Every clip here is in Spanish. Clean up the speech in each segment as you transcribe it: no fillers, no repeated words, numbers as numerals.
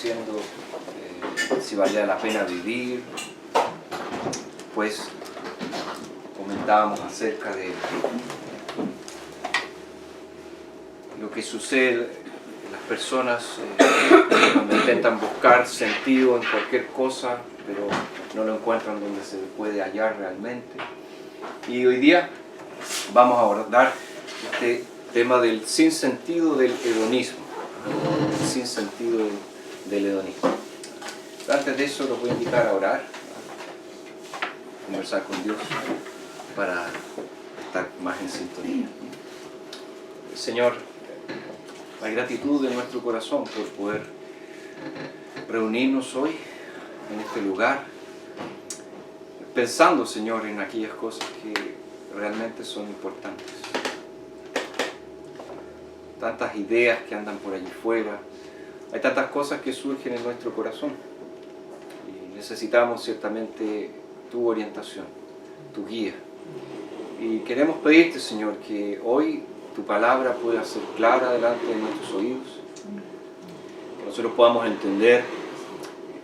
diciendo si valía la pena vivir. Pues comentábamos acerca de lo que sucede, las personas cuando intentan buscar sentido en cualquier cosa, pero no lo encuentran donde se puede hallar realmente. Y hoy día vamos a abordar este tema del sinsentido del hedonismo. El sinsentido del hedonismo. Pero antes de eso los voy a invitar a orar, a conversar con Dios para estar más en sintonía. Señor, la gratitud de nuestro corazón por poder reunirnos hoy en este lugar, pensando, Señor, en aquellas cosas que realmente son importantes. Tantas ideas que andan por allí fuera, hay tantas cosas que surgen en nuestro corazón y necesitamos ciertamente tu orientación, tu guía. Y queremos pedirte, Señor, que hoy tu palabra pueda ser clara delante de nuestros oídos, que nosotros podamos entender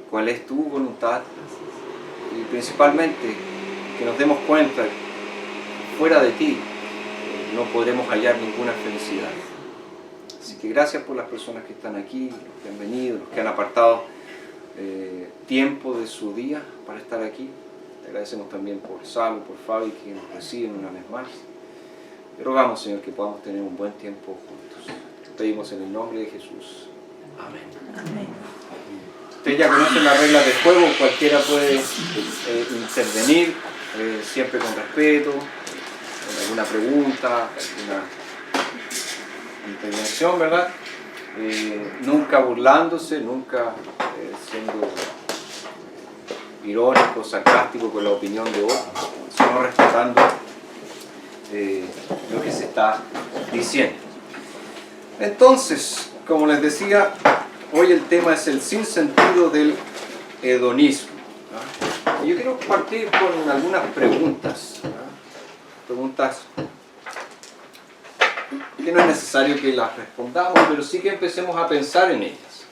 cuál es tu voluntad y principalmente que nos demos cuenta que fuera de ti no podremos hallar ninguna felicidad. Así que gracias por las personas que están aquí, los que han venido, los que han apartado tiempo de su día para estar aquí. Te agradecemos también por Salo, por Fabi, que nos reciben una vez más. Te rogamos, Señor, que podamos tener un buen tiempo juntos. Te pedimos en el nombre de Jesús. Amén. Amén. Ustedes ya conocen las reglas del juego, cualquiera puede intervenir, siempre con respeto, con alguna pregunta, alguna intervención, ¿verdad? Nunca burlándose, nunca siendo irónico, sarcástico con la opinión de otros, sino respetando lo que se está diciendo. Entonces, como les decía, hoy el tema es el sinsentido del hedonismo. ¿No? Yo quiero partir con algunas preguntas, ¿no? Preguntas que no es necesario que las respondamos, pero sí que empecemos a pensar en ellas.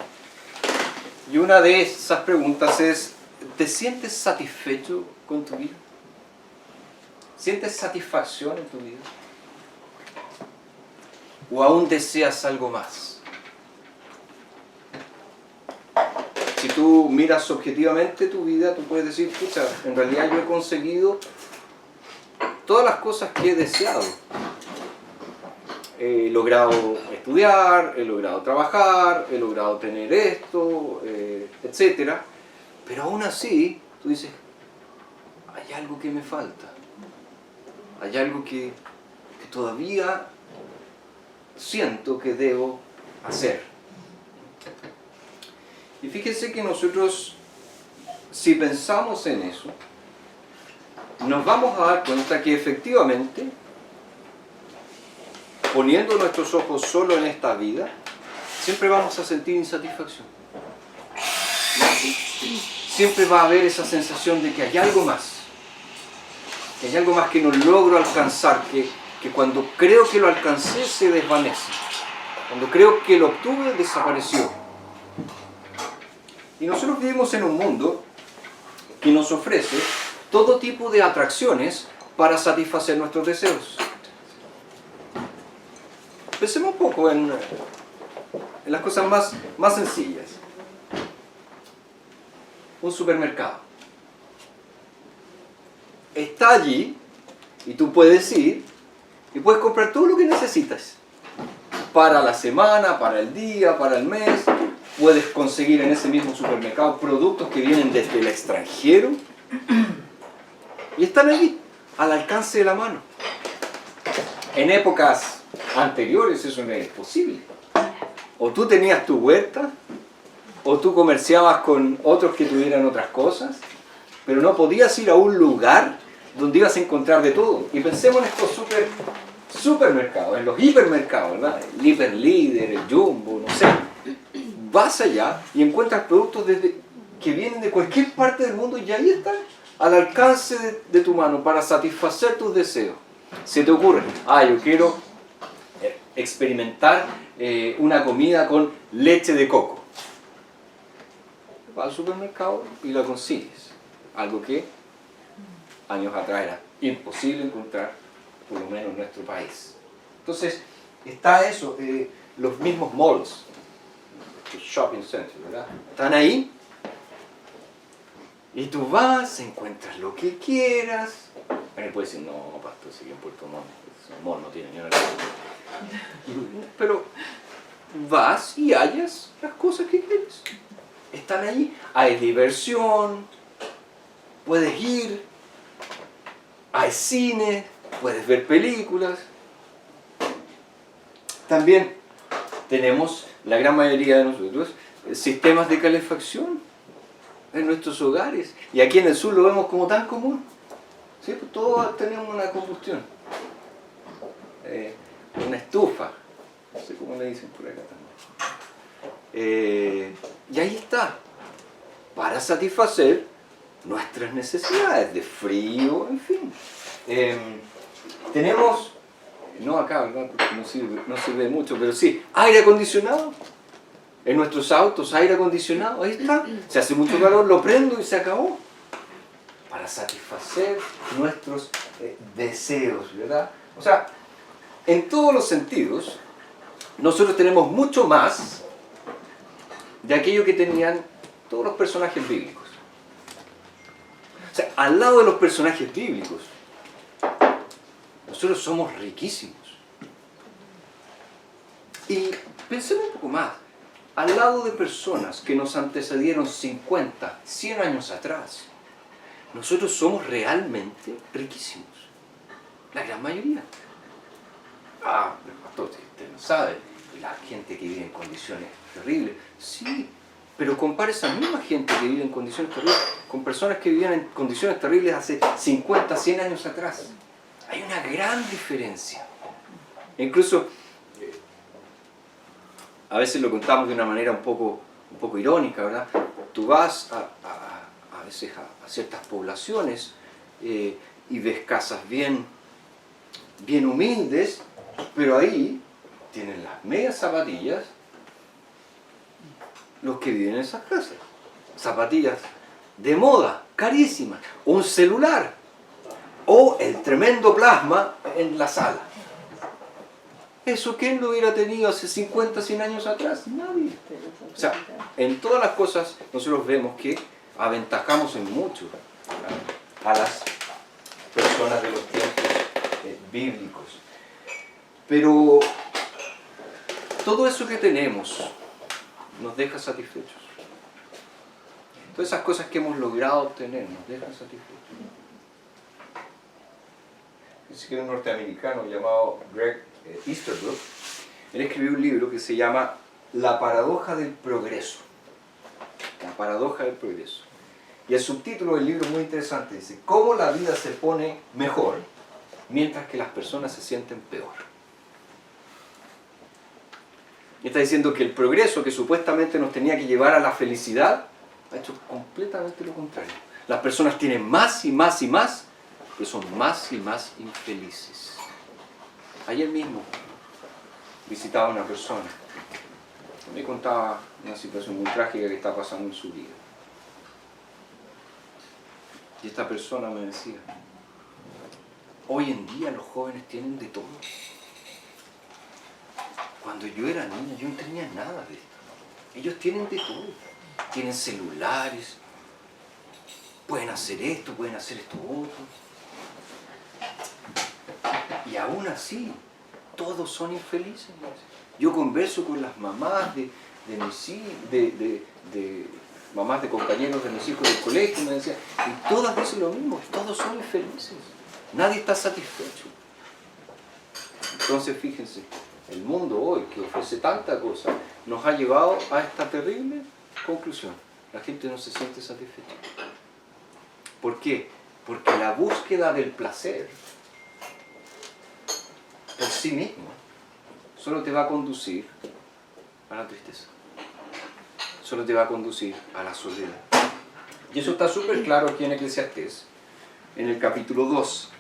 Y una de esas preguntas es, ¿te sientes satisfecho con tu vida? ¿Sientes satisfacción en tu vida? ¿O aún deseas algo más? Si tú miras objetivamente tu vida, tú puedes decir, pucha, en realidad yo he conseguido todas las cosas que he deseado. He logrado estudiar, he logrado trabajar, he logrado tener esto, etc. Pero aún así, tú dices, hay algo que me falta. Hay algo que todavía siento que debo hacer. Y fíjense que nosotros, si pensamos en eso, nos vamos a dar cuenta que efectivamente, poniendo nuestros ojos solo en esta vida, siempre vamos a sentir insatisfacción. Siempre va a haber esa sensación de que hay algo más. Que hay algo más que no logro alcanzar, que cuando creo que lo alcancé se desvanece. Cuando creo que lo obtuve, desapareció. Y nosotros vivimos en un mundo que nos ofrece todo tipo de atracciones para satisfacer nuestros deseos. Pensemos un poco en las cosas más sencillas. Un supermercado. Está allí y tú puedes ir y puedes comprar todo lo que necesitas. Para la semana, para el día, para el mes. Puedes conseguir en ese mismo supermercado productos que vienen desde el extranjero y están allí, al alcance de la mano. En épocas anteriores eso no era posible. O tú tenías tu huerta, o tú comerciabas con otros que tuvieran otras cosas, pero no podías ir a un lugar donde ibas a encontrar de todo. Y pensemos en estos supermercados, en los hipermercados, ¿verdad? El Hiperlíder, el Jumbo, no sé. Vas allá y encuentras productos que vienen de cualquier parte del mundo y ahí están, al alcance de tu mano para satisfacer tus deseos. Se te ocurre, yo quiero experimentar una comida con leche de coco. vas al supermercado y la consigues. Algo que años atrás era imposible encontrar, por lo menos en nuestro país. Entonces, está eso, los mismos malls, los shopping centers, ¿verdad? Están ahí. Y tú vas, encuentras lo que quieras. Bueno, puedes decir, no, pastor, sigue en Puerto Montt. El mall no tiene ni una cosa. Pero vas y hallas las cosas que quieres. Están ahí. Hay diversión. Puedes ir. Hay cine. Puedes ver películas. También tenemos, la gran mayoría de nosotros, sistemas de calefacción en nuestros hogares. Y aquí en el sur lo vemos como tan común. ¿Sí? Pues todos tenemos una combustión. Una estufa. No sé cómo le dicen por acá también. Y ahí está. Para satisfacer nuestras necesidades de frío, en fin. Tenemos, no acá, ¿verdad? Porque no sirve mucho, pero sí, aire acondicionado. En nuestros autos, aire acondicionado, ahí está. Se hace mucho calor, lo prendo y se acabó. Para satisfacer nuestros deseos, ¿verdad? O sea, en todos los sentidos, nosotros tenemos mucho más de aquello que tenían todos los personajes bíblicos. O sea, al lado de los personajes bíblicos, nosotros somos riquísimos. Y pensemos un poco más. Al lado de personas que nos antecedieron 50, 100 años atrás, nosotros somos realmente riquísimos. La gran mayoría. Pastor, usted no sabe, la gente que vive en condiciones terribles. Sí, pero compare esa misma gente que vive en condiciones terribles con personas que vivían en condiciones terribles hace 50, 100 años atrás. Hay una gran diferencia. Incluso, a veces lo contamos de una manera un poco irónica, ¿verdad? Tú vas a veces a ciertas poblaciones y ves casas bien humildes, pero ahí tienen las medias zapatillas los que viven en esas casas. Zapatillas de moda, carísimas, un celular o el tremendo plasma en la sala. ¿Eso quién lo hubiera tenido hace 50, 100 años atrás? Nadie. O sea, en todas las cosas nosotros vemos que aventajamos en mucho a las personas de los tiempos bíblicos. Pero todo eso que tenemos nos deja satisfechos. Todas esas cosas que hemos logrado obtener nos dejan satisfechos. Dice que un norteamericano llamado Greg Easterbrook, él escribió un libro que se llama La paradoja del progreso. La paradoja del progreso. Y el subtítulo del libro es muy interesante. Dice, ¿cómo la vida se pone mejor mientras que las personas se sienten peor? Y está diciendo que el progreso que supuestamente nos tenía que llevar a la felicidad ha hecho completamente lo contrario. Las personas tienen más y más y más, pero son más y más infelices. Ayer mismo visitaba a una persona, me contaba una situación muy trágica que está pasando en su vida. Y esta persona me decía, hoy en día los jóvenes tienen de todo. Cuando yo era niña yo no tenía nada de esto. Ellos tienen de todo. Tienen celulares, pueden hacer esto otro. Y aún así, todos son infelices. Yo converso con las mamás de mamás de compañeros de mis hijos del colegio, me decían, y todas dicen lo mismo, todos son infelices. Nadie está satisfecho. Entonces, fíjense, el mundo hoy, que ofrece tanta cosa, nos ha llevado a esta terrible conclusión. La gente no se siente satisfecha. ¿Por qué? Porque la búsqueda del placer por sí mismo solo te va a conducir a la tristeza. Solo te va a conducir a la soledad. Y eso está súper claro aquí en Eclesiastés, en el capítulo 2.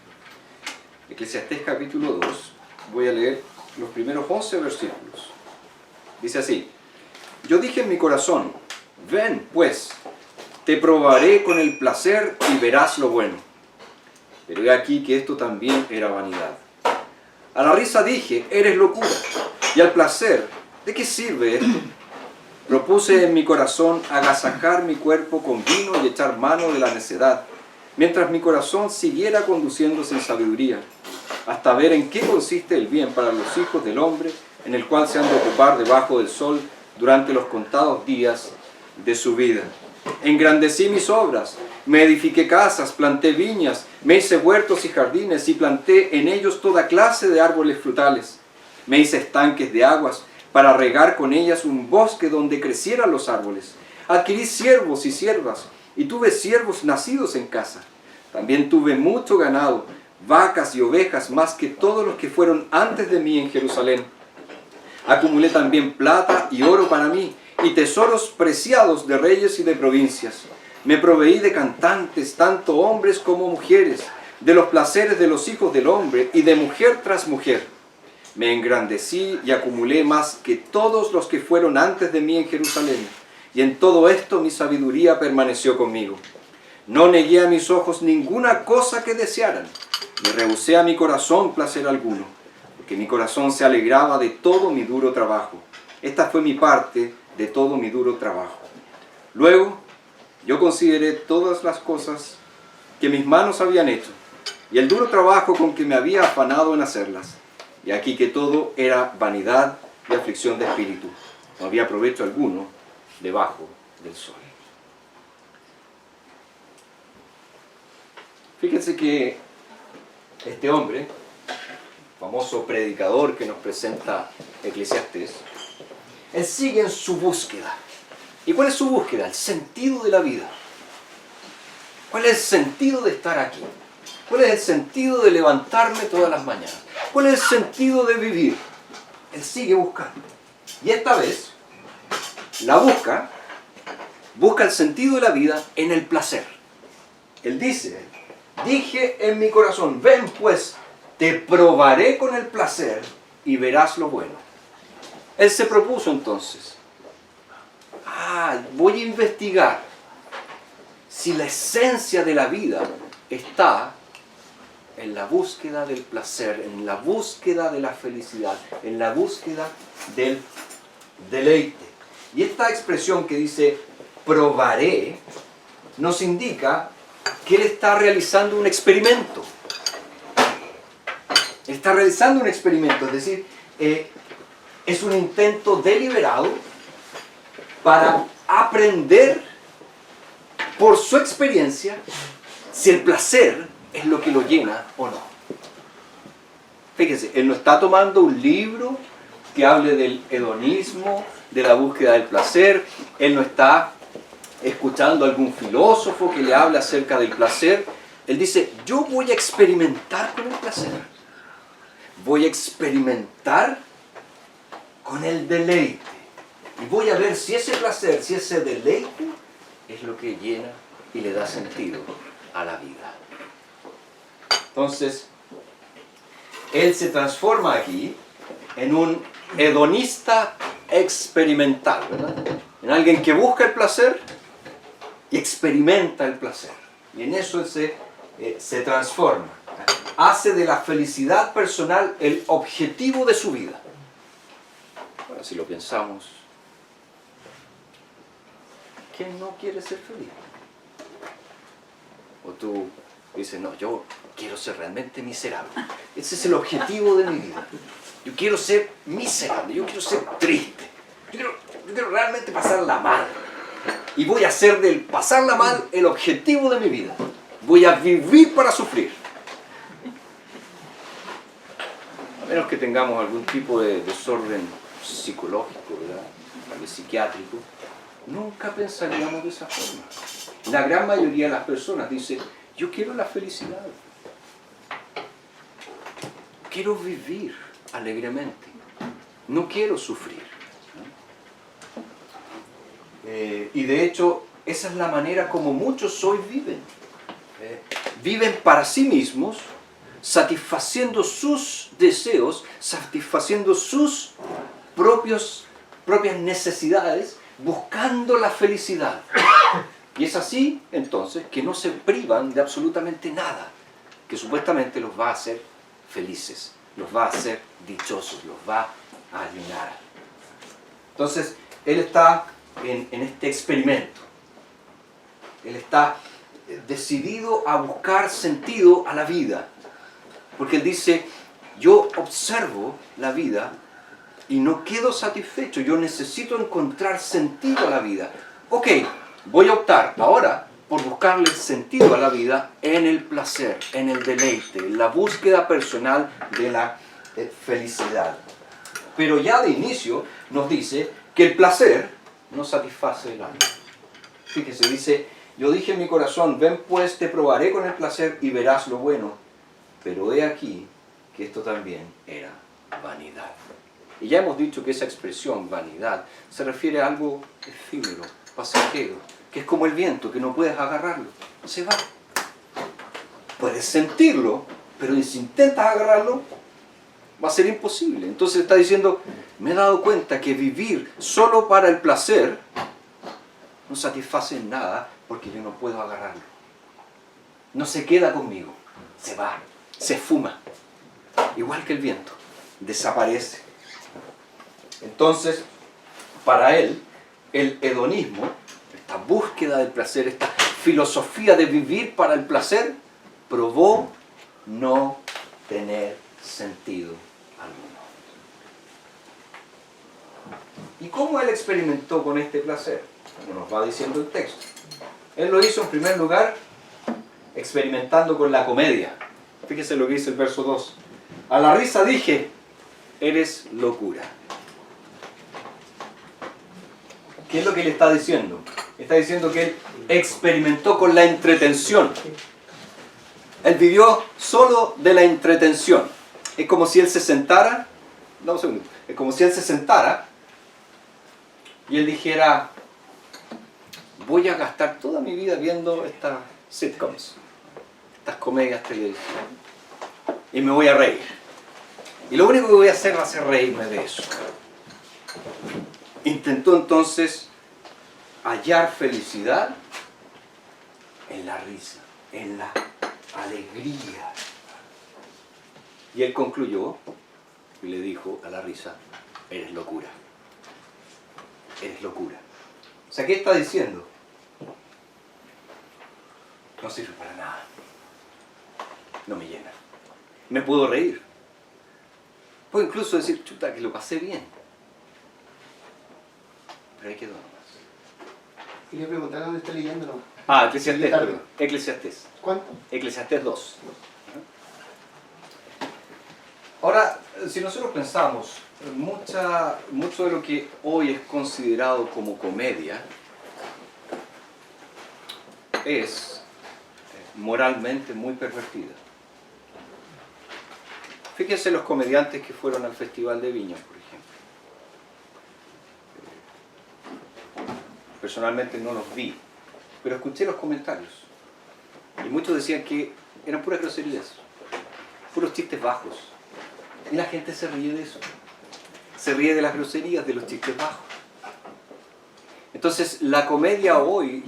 Eclesiastés capítulo 2, voy a leer los primeros 11 versículos. Dice así, yo dije en mi corazón, ven pues, te probaré con el placer y verás lo bueno. Pero he aquí que esto también era vanidad. A la risa dije, eres locura. Y al placer, ¿de qué sirve esto? Propuse en mi corazón agasajar mi cuerpo con vino y echar mano de la necedad, mientras mi corazón siguiera conduciéndose en sabiduría, hasta ver en qué consiste el bien para los hijos del hombre, en el cual se han de ocupar debajo del sol durante los contados días de su vida. Engrandecí mis obras, me edifiqué casas, planté viñas, me hice huertos y jardines y planté en ellos toda clase de árboles frutales. Me hice estanques de aguas para regar con ellas un bosque donde crecieran los árboles. Adquirí siervos y siervas y tuve siervos nacidos en casa. También tuve mucho ganado, vacas y ovejas, más que todos los que fueron antes de mí en Jerusalén. Acumulé también plata y oro para mí, y tesoros preciados de reyes y de provincias. Me proveí de cantantes, tanto hombres como mujeres, de los placeres de los hijos del hombre, y de mujer tras mujer. Me engrandecí y acumulé más que todos los que fueron antes de mí en Jerusalén, y en todo esto mi sabiduría permaneció conmigo. No negué a mis ojos ninguna cosa que desearan, ni rehusé a mi corazón placer alguno, porque mi corazón se alegraba de todo mi duro trabajo. Esta fue mi parte de todo mi duro trabajo. Luego, yo consideré todas las cosas que mis manos habían hecho, y el duro trabajo con que me había afanado en hacerlas. Y aquí que todo era vanidad y aflicción de espíritu. No había provecho alguno debajo del sol. Fíjense que este hombre, famoso predicador que nos presenta Eclesiastés, él sigue en su búsqueda. ¿Y cuál es su búsqueda? El sentido de la vida. ¿Cuál es el sentido de estar aquí? ¿Cuál es el sentido de levantarme todas las mañanas? ¿Cuál es el sentido de vivir? Él sigue buscando. Y esta vez, la busca el sentido de la vida en el placer. Él dice, dije en mi corazón, ven pues, te probaré con el placer y verás lo bueno. Él se propuso entonces, voy a investigar si la esencia de la vida está en la búsqueda del placer, en la búsqueda de la felicidad, en la búsqueda del deleite. Y esta expresión que dice, probaré, nos indica que él está realizando un experimento. Él está realizando un experimento, es decir, es un intento deliberado para aprender por su experiencia si el placer es lo que lo llena o no. Fíjense, él no está tomando un libro que hable del hedonismo, de la búsqueda del placer. Él no está escuchando a algún filósofo que le hable acerca del placer. Él dice, yo voy a experimentar con el placer. Voy a experimentar con el deleite. Y voy a ver si ese placer, si ese deleite es lo que llena y le da sentido a la vida. Entonces, él se transforma aquí en un hedonista experimental, ¿verdad? En alguien que busca el placer y experimenta el placer. Y en eso él se transforma. Hace de la felicidad personal el objetivo de su vida. Ahora, si lo pensamos, ¿quién no quiere ser feliz? O tú dices, no, yo quiero ser realmente miserable. Ese es el objetivo de mi vida. Yo quiero ser miserable, yo quiero ser triste. Yo quiero realmente pasarla mal. Y voy a hacer del pasarla mal el objetivo de mi vida. Voy a vivir para sufrir. A menos que tengamos algún tipo de desorden psicológico, ¿verdad? Tal vez psiquiátrico, nunca pensaríamos de esa forma. La gran mayoría de las personas dice, yo quiero la felicidad. Quiero vivir alegremente. No quiero sufrir. Y de hecho, esa es la manera como muchos hoy viven. Viven para sí mismos, satisfaciendo sus deseos, satisfaciendo sus propias necesidades, buscando la felicidad. Y es así, entonces, que no se privan de absolutamente nada, que supuestamente los va a hacer felices, los va a hacer dichosos, los va a llenar. Entonces, él está en este experimento. Él está decidido a buscar sentido a la vida. Porque él dice, yo observo la vida y no quedo satisfecho, yo necesito encontrar sentido a la vida. Ok, voy a optar ahora por buscarle sentido a la vida en el placer, en el deleite, en la búsqueda personal de la felicidad. Pero ya de inicio nos dice que el placer no satisface el alma. Fíjese, dice, yo dije en mi corazón, ven pues te probaré con el placer y verás lo bueno. Pero he aquí que esto también era vanidad. Y ya hemos dicho que esa expresión, vanidad, se refiere a algo efímero, pasajero, que es como el viento, que no puedes agarrarlo, se va. Puedes sentirlo, pero si intentas agarrarlo, va a ser imposible. Entonces está diciendo, me he dado cuenta que vivir solo para el placer no satisface en nada porque yo no puedo agarrarlo. No se queda conmigo, se va, se esfuma. Igual que el viento, desaparece. Entonces, para él, el hedonismo, esta búsqueda del placer, esta filosofía de vivir para el placer, probó no tener sentido alguno. ¿Y cómo él experimentó con este placer? Como nos va diciendo el texto. Él lo hizo en primer lugar experimentando con la comedia. Fíjese lo que dice el verso 2. A la risa dije, eres locura. ¿Qué es lo que le está diciendo? Está diciendo que él experimentó con la entretención. Él vivió solo de la entretención. Es como si él se sentara, dame un segundo, es como si él se sentara y él dijera, voy a gastar toda mi vida viendo estas sitcoms, estas comedias televisivas, y me voy a reír. Y lo único que voy a hacer va a ser reírme de eso. Intentó entonces hallar felicidad en la risa, en la alegría. Y él concluyó y le dijo a la risa, eres locura. Eres locura. O sea, ¿qué está diciendo? No sirve para nada. No me llena. Me puedo reír. Puedo incluso decir, chuta, que lo pasé bien. Pero ahí quedó nomás. Quería preguntar dónde está leyéndolo. Ah, Eclesiastés, perdón. Eclesiastés. ¿Cuánto? Eclesiastés 2. Ahora, si nosotros pensamos, mucho de lo que hoy es considerado como comedia es moralmente muy pervertida. Fíjense los comediantes que fueron al Festival de Viña, por ejemplo. Personalmente no los vi, pero escuché los comentarios. Y muchos decían que eran puras groserías, puros chistes bajos. Y la gente se ríe de eso. Se ríe de las groserías, de los chistes bajos. Entonces, la comedia hoy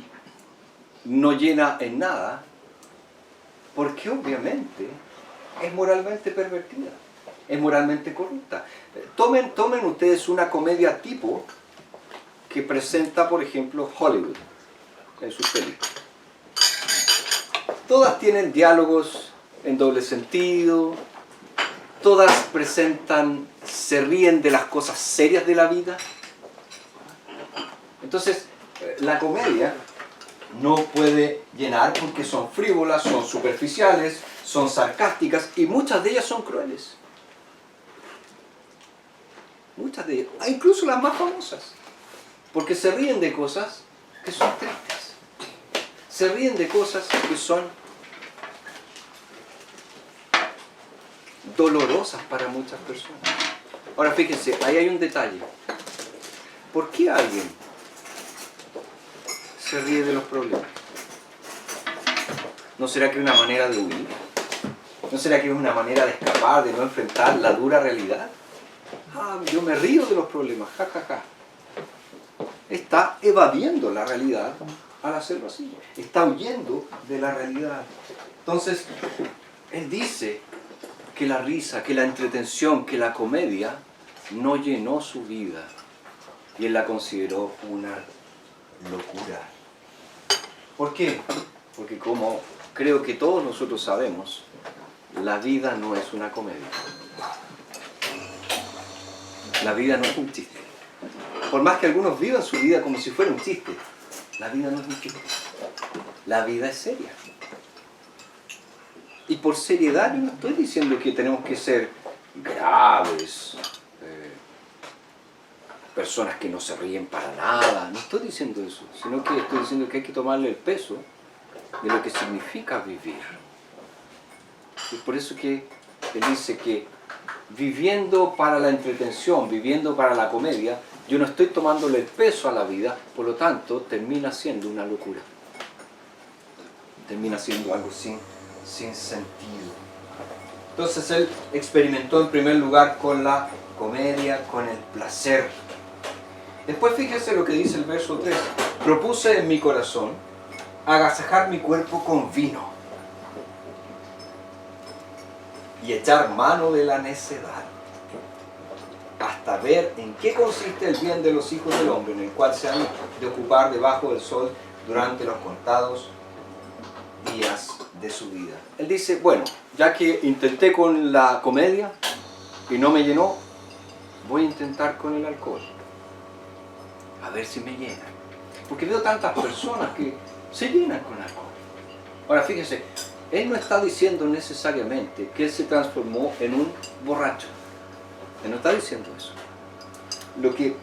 no llena en nada, porque obviamente es moralmente pervertida, es moralmente corrupta. Tomen ustedes una comedia tipo que presenta, por ejemplo, Hollywood en sus películas. Todas tienen diálogos en doble sentido, todas se ríen de las cosas serias de la vida. Entonces, la comedia no puede llenar porque son frívolas, son superficiales, son sarcásticas y muchas de ellas son crueles. Muchas de ellas, incluso las más famosas, porque se ríen de cosas que son tristes. Se ríen de cosas que son dolorosas para muchas personas. Ahora fíjense, ahí hay un detalle. ¿Por qué alguien se ríe de los problemas? ¿No será que es una manera de huir? ¿No será que es una manera de escapar, de no enfrentar la dura realidad? Yo me río de los problemas, ja, ja, ja. Está evadiendo la realidad al hacerlo así. Está huyendo de la realidad. Entonces, él dice que la risa, que la entretención, que la comedia no llenó su vida. Y él la consideró una locura. ¿Por qué? Porque como creo que todos nosotros sabemos, la vida no es una comedia. La vida no es un chiste. Por más que algunos vivan su vida como si fuera un chiste, la vida no es un chiste. La vida es seria. Y por seriedad yo no estoy diciendo que tenemos que ser graves, personas que no se ríen para nada. No estoy diciendo eso, sino que estoy diciendo que hay que tomarle el peso de lo que significa vivir. Y por eso que él dice que viviendo para la entretención, viviendo para la comedia, yo no estoy tomándole el peso a la vida, por lo tanto termina siendo una locura. Termina siendo algo sin sentido. Entonces él experimentó en primer lugar con la comedia, con el placer. Después fíjese lo que dice el verso 3. Propuse en mi corazón agasajar mi cuerpo con vino y echar mano de la necedad, hasta ver en qué consiste el bien de los hijos del hombre, en el cual se han de ocupar debajo del sol durante los contados días de su vida. Él dice, bueno, ya que intenté con la comedia y no me llenó, voy a intentar con el alcohol. A ver si me llena. Porque veo tantas personas que se llenan con alcohol. Ahora fíjese, él no está diciendo necesariamente que él se transformó en un borracho. Él no está diciendo eso. Lo que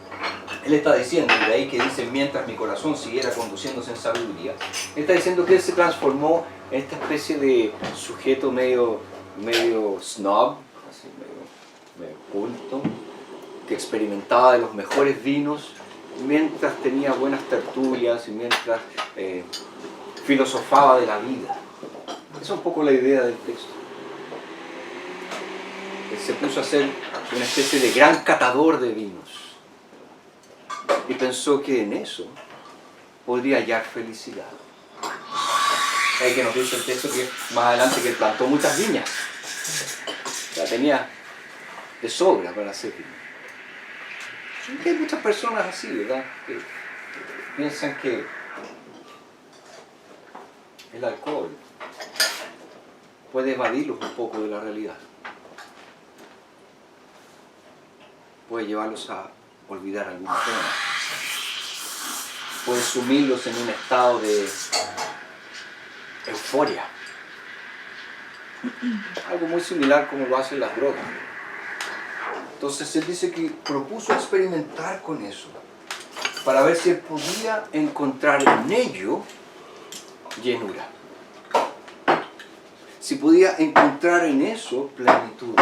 él está diciendo, y de ahí que dice, mientras mi corazón siguiera conduciéndose en sabiduría, él está diciendo que él se transformó en esta especie de sujeto medio snob, así, medio culto, que experimentaba de los mejores vinos, mientras tenía buenas tertulias y mientras filosofaba de la vida. Esa es un poco la idea del texto. Él se puso a ser una especie de gran catador de vinos y pensó que en eso podría hallar felicidad. Hay que nos dice el texto que más adelante que él plantó muchas viñas. La tenía de sobra para hacer vino. Hay muchas personas así, ¿verdad? Que piensan que el alcohol puede evadirlos un poco de la realidad. Puede llevarlos a olvidar alguna pena. Puede sumirlos en un estado de euforia. Algo muy similar como lo hacen las drogas. Entonces él dice que propuso experimentar con eso para ver si él podía encontrar en ello llenura. Si podía encontrar en eso plenitud.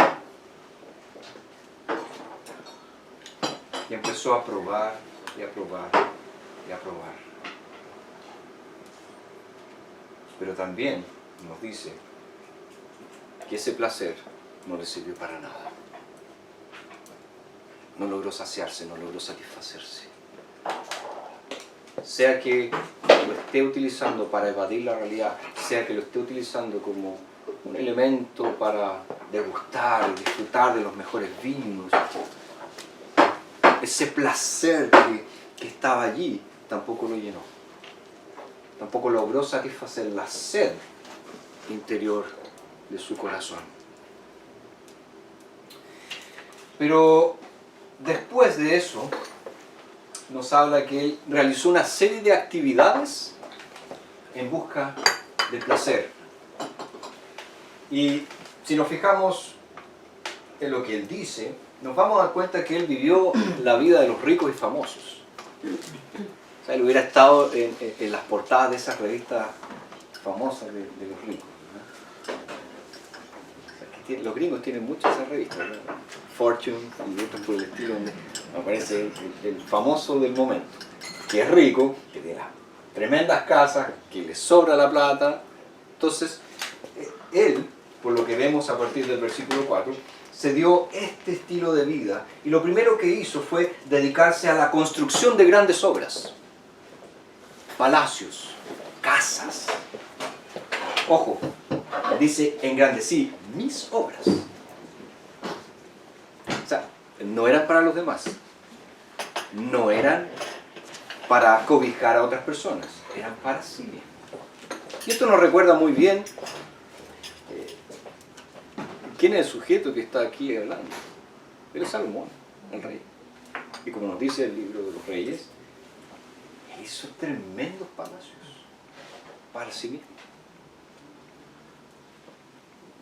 Y empezó a probar y a probar y a probar. Pero también nos dice que ese placer no le sirvió para nada. No logró saciarse, no logró satisfacerse. Sea que lo esté utilizando para evadir la realidad, sea que lo esté utilizando como un elemento para degustar y disfrutar de los mejores vinos, ese placer que estaba allí tampoco lo llenó. Tampoco logró satisfacer la sed interior de su corazón. Pero después de eso, nos habla que él realizó una serie de actividades en busca de placer. Y si nos fijamos en lo que él dice, nos vamos a dar cuenta que él vivió la vida de los ricos y famosos. O sea, él hubiera estado en las portadas de esas revistas famosas de los ricos, ¿no? O sea, los gringos tienen muchas esas revistas, ¿no? Fortune y otros por el estilo, donde aparece el famoso del momento, que es rico, que tiene las tremendas casas, que le sobra la plata. Entonces, él, por lo que vemos a partir del versículo 4, se dio este estilo de vida y lo primero que hizo fue dedicarse a la construcción de grandes obras. palacios, casas. Ojo, dice engrandecí mis obras. O sea, no eran para los demás, no eran para cobijar a otras personas, eran para sí mismos. Y esto nos recuerda muy bien quién es el sujeto que está aquí hablando. Él es Salomón, el rey. Y como nos dice el libro de los reyes, él hizo tremendos palacios para sí mismo.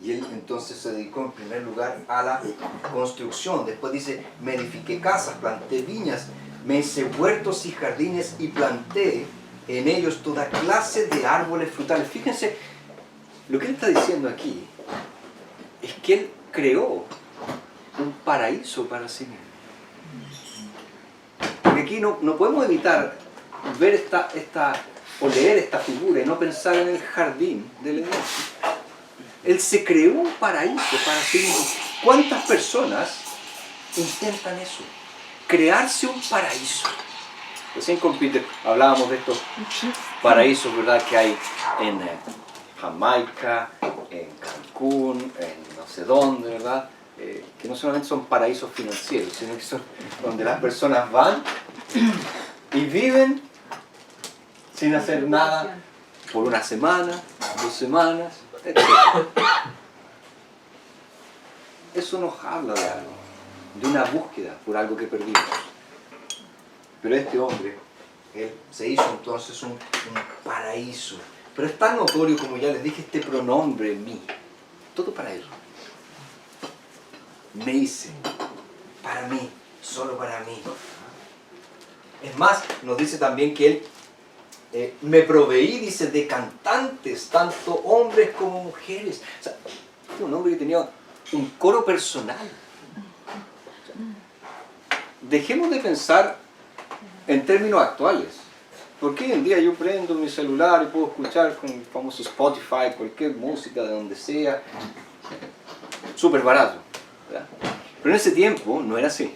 Y él entonces se dedicó en primer lugar a la construcción. Después dice, me edifiqué casas, planté viñas, me hice huertos y jardines y planté en ellos toda clase de árboles frutales. Fíjense, lo que él está diciendo aquí es que él creó un paraíso para sí mismo. Porque aquí no podemos evitar ver o leer esta figura y no pensar en el jardín del Edén. Él se creó un paraíso para sí mismo. ¿Cuántas personas intentan eso? Crearse un paraíso. Recién con Peter hablábamos de estos paraísos, ¿verdad?, que hay en Jamaica, en Cancún, en no sé dónde, ¿verdad? Que no solamente son paraísos financieros, sino que son donde las personas van y viven sin hacer nada por una semana, 2 semanas, etc. Eso nos habla de algo, de una búsqueda por algo que perdimos. Pero este hombre, él se hizo entonces un paraíso. Pero es tan notorio, como ya les dije, este pronombre mí. Todo para él. Me hice, para mí, solo para mí. Es más, nos dice también que él me proveí, dice, de cantantes, tanto hombres como mujeres. O sea, un hombre que tenía un coro personal. O sea, dejemos de pensar en términos actuales. Porque hoy en día yo prendo mi celular y puedo escuchar con el famoso Spotify cualquier música de donde sea, súper barato, ¿verdad? Pero en ese tiempo no era así.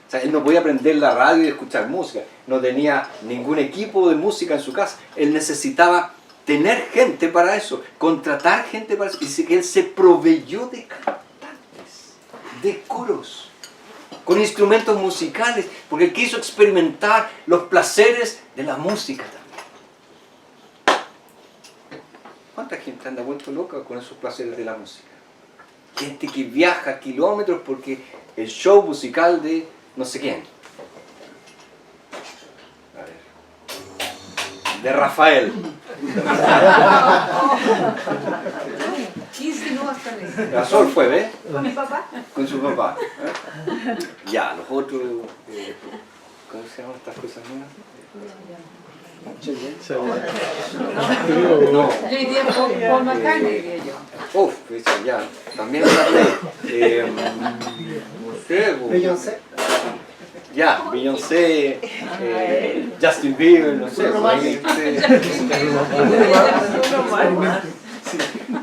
O sea, él no podía prender la radio y escuchar música, no tenía ningún equipo de música en su casa. Él necesitaba tener gente para eso, contratar gente para eso. Y dice que él se proveyó de cantantes, de coros, con instrumentos musicales, porque él quiso experimentar los placeres de la música también. ¿Cuánta gente anda vuelto loca con esos placeres de la música? Gente que viaja kilómetros porque el show musical de no sé quién. A ver. De Rafael. 15 no hasta mes. La Sol fue, ¿ves? ¿Con mi papá? Con su papá. Ya, los otros... ¿cómo se llaman estas cosas nuevas? No. Yo diría Paul McCartney, diría yo. Uf, pues ya. También la ley. No sé, Beyoncé. ya, Beyoncé, Justin Bieber, no sé.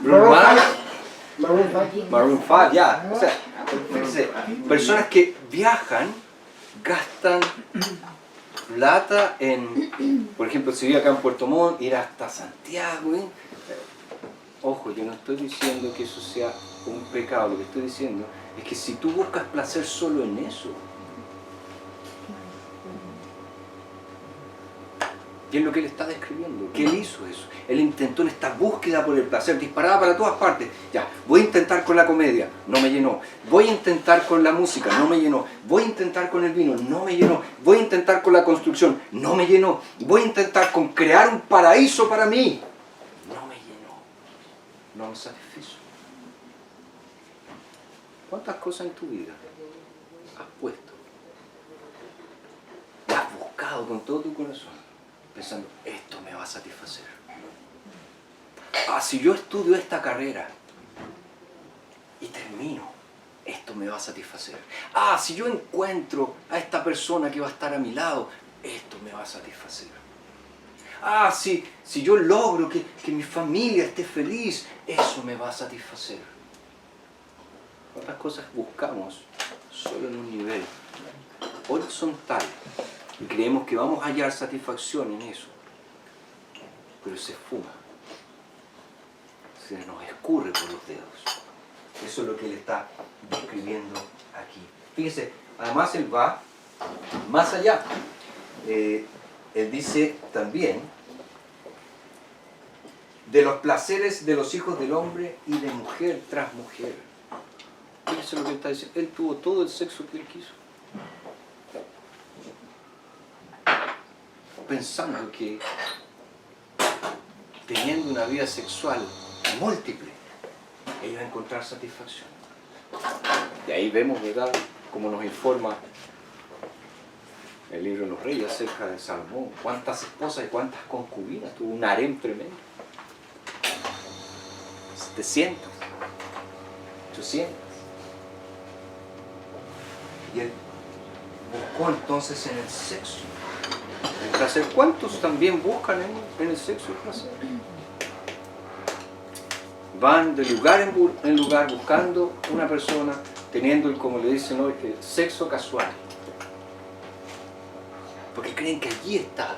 Bruno Mars, Maroon 5, ya. O sea, fíjense, personas que viajan, gastan plata en, por ejemplo, si vive acá en Puerto Montt, ir hasta Santiago. Ojo, yo no estoy diciendo que eso sea un pecado, lo que estoy diciendo es que si tú buscas placer solo en eso, ¿qué es lo que él está describiendo? Que él hizo eso. Él intentó en esta búsqueda por el placer, disparaba para todas partes. Ya, voy a intentar con la comedia, no me llenó. Voy a intentar con la música, no me llenó. Voy a intentar con el vino, no me llenó. Voy a intentar con la construcción, no me llenó. Voy a intentar con crear un paraíso para mí, no me llenó. No me satisfizo. ¿Cuántas cosas en tu vida has puesto? Y has buscado con todo tu corazón, pensando, esto me va a satisfacer. Ah, si yo estudio esta carrera y termino, esto me va a satisfacer. Ah, si yo encuentro a esta persona que va a estar a mi lado, esto me va a satisfacer. Ah, si yo logro que mi familia esté feliz, eso me va a satisfacer. ¿Cuántas cosas buscamos solo en un nivel horizontal y creemos que vamos a hallar satisfacción en eso? pero se fuma. Se nos escurre por los dedos. Eso es lo que él está describiendo aquí. Fíjese, además él va más allá. Él dice también de los placeres de los hijos del hombre y de mujer tras mujer. Fíjese lo que él está diciendo. Él tuvo todo el sexo que él quiso. Pensando que teniendo una vida sexual múltiple, él iba a encontrar satisfacción. Y ahí vemos, ¿verdad?, como nos informa el libro de los Reyes acerca de Salomón. Cuántas esposas y cuántas concubinas. Tuvo un harem tremendo. 700, 800. Y él buscó entonces en el sexo el placer. ¿Cuántos también buscan en el sexo el placer? Van de lugar en lugar buscando una persona, teniendo, como le dicen hoy, el sexo casual. Porque creen que allí está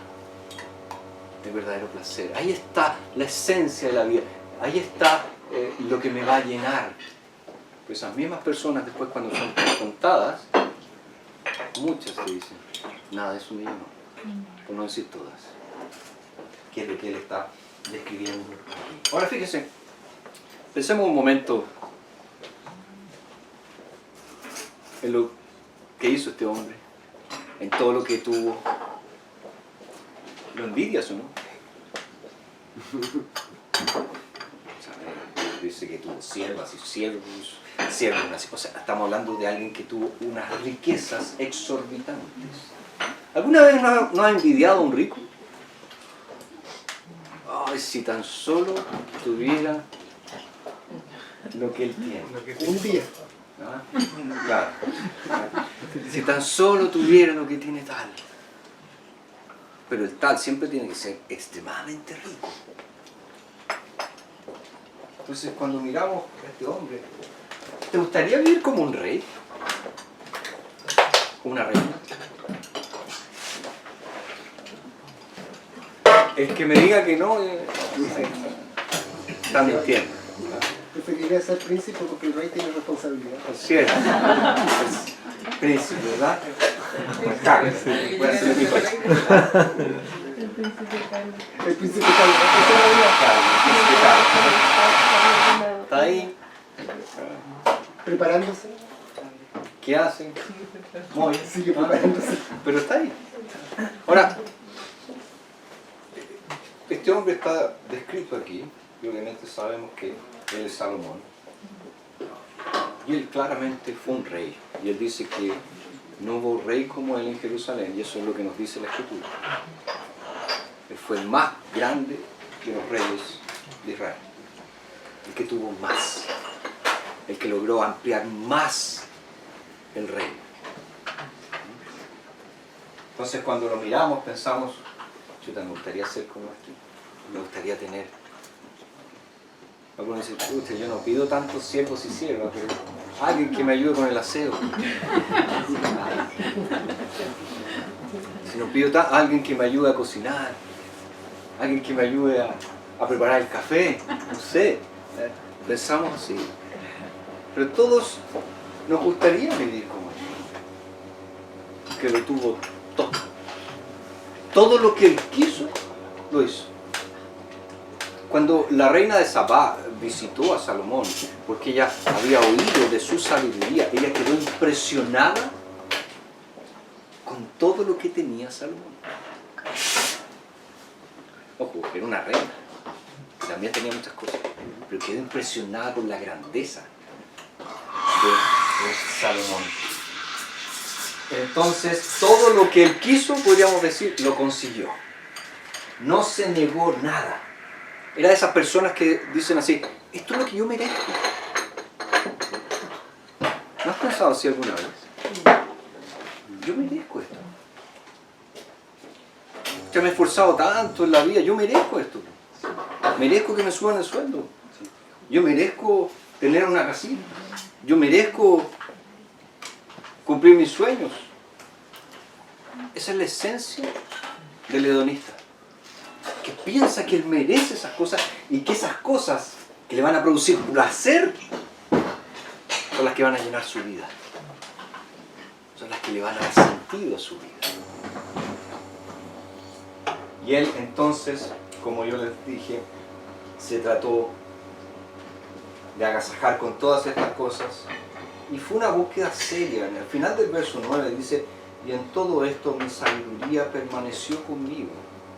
el verdadero placer. Ahí está la esencia de la vida. Ahí está lo que me va a llenar. Pues esas mismas personas después, cuando son confrontadas, muchas te dicen, nada de eso me llenó. Por no decir todas. Que es lo que él está describiendo aquí. Ahora fíjense, pensemos un momento en lo que hizo este hombre, en todo lo que tuvo. ¿Lo envidias o no? Dice que tuvo siervas y siervos, o sea, estamos hablando de alguien que tuvo unas riquezas exorbitantes. ¿Alguna vez no ha envidiado a un rico? Ay, si tan solo tuviera lo que él tiene. Un día. ¿Ah? Claro. Si tan solo tuviera lo que tiene tal. Pero el tal siempre tiene que ser extremadamente rico. Entonces, cuando miramos a este hombre, ¿te gustaría vivir como un rey? ¿Como una reina? El que me diga que no, está mintiendo. Preferiría ser príncipe porque el rey tiene responsabilidad. Es cierto. Es príncipe, ¿verdad? Claro, voy a hacer mi cosa. El príncipe calvo. Está ahí. Preparándose. ¿Qué hacen? Muy. Sigue preparándose. Pero está ahí. Ahora, este hombre está descrito aquí, y obviamente sabemos que él es Salomón. Y él claramente fue un rey. Y él dice que no hubo rey como él en Jerusalén, y eso es lo que nos dice la Escritura. Él fue el más grande de los reyes de Israel. El que tuvo más. El que logró ampliar más el reino. Entonces cuando lo miramos pensamos, chuta, me gustaría ser como este. Me gustaría tener. Algunos dicen, chuta, yo no pido tantos siervos y siervas, pero alguien que me ayude con el aseo. Si no pido alguien que me ayude a cocinar, alguien que me ayude a preparar el café, no sé. Pensamos así. Pero todos nos gustaría vivir como él, que lo tuvo todo. Todo lo que él quiso, lo hizo. Cuando la reina de Sabá visitó a Salomón, porque ella había oído de su sabiduría, ella quedó impresionada con todo lo que tenía Salomón. Ojo, era una reina, también tenía muchas cosas, pero quedó impresionada con la grandeza de Salomón. Entonces, todo lo que él quiso, podríamos decir, lo consiguió. No se negó nada. Era de esas personas que dicen así, esto es lo que yo merezco. ¿No has pensado así alguna vez? Yo merezco esto. Yo me he esforzado tanto en la vida, yo merezco esto. Merezco que me suban el sueldo. Yo merezco tener una casita. Yo merezco cumplir mis sueños. Esa es la esencia del hedonista, que que piensa que él merece esas cosas y que esas cosas que le van a producir placer son las que van a llenar su vida. Son las que le van a dar sentido a su vida. Y él entonces, como yo les dije, se trató de agasajar con todas estas cosas y fue una búsqueda seria. En el final del verso 9 dice: y en todo esto mi sabiduría permaneció conmigo.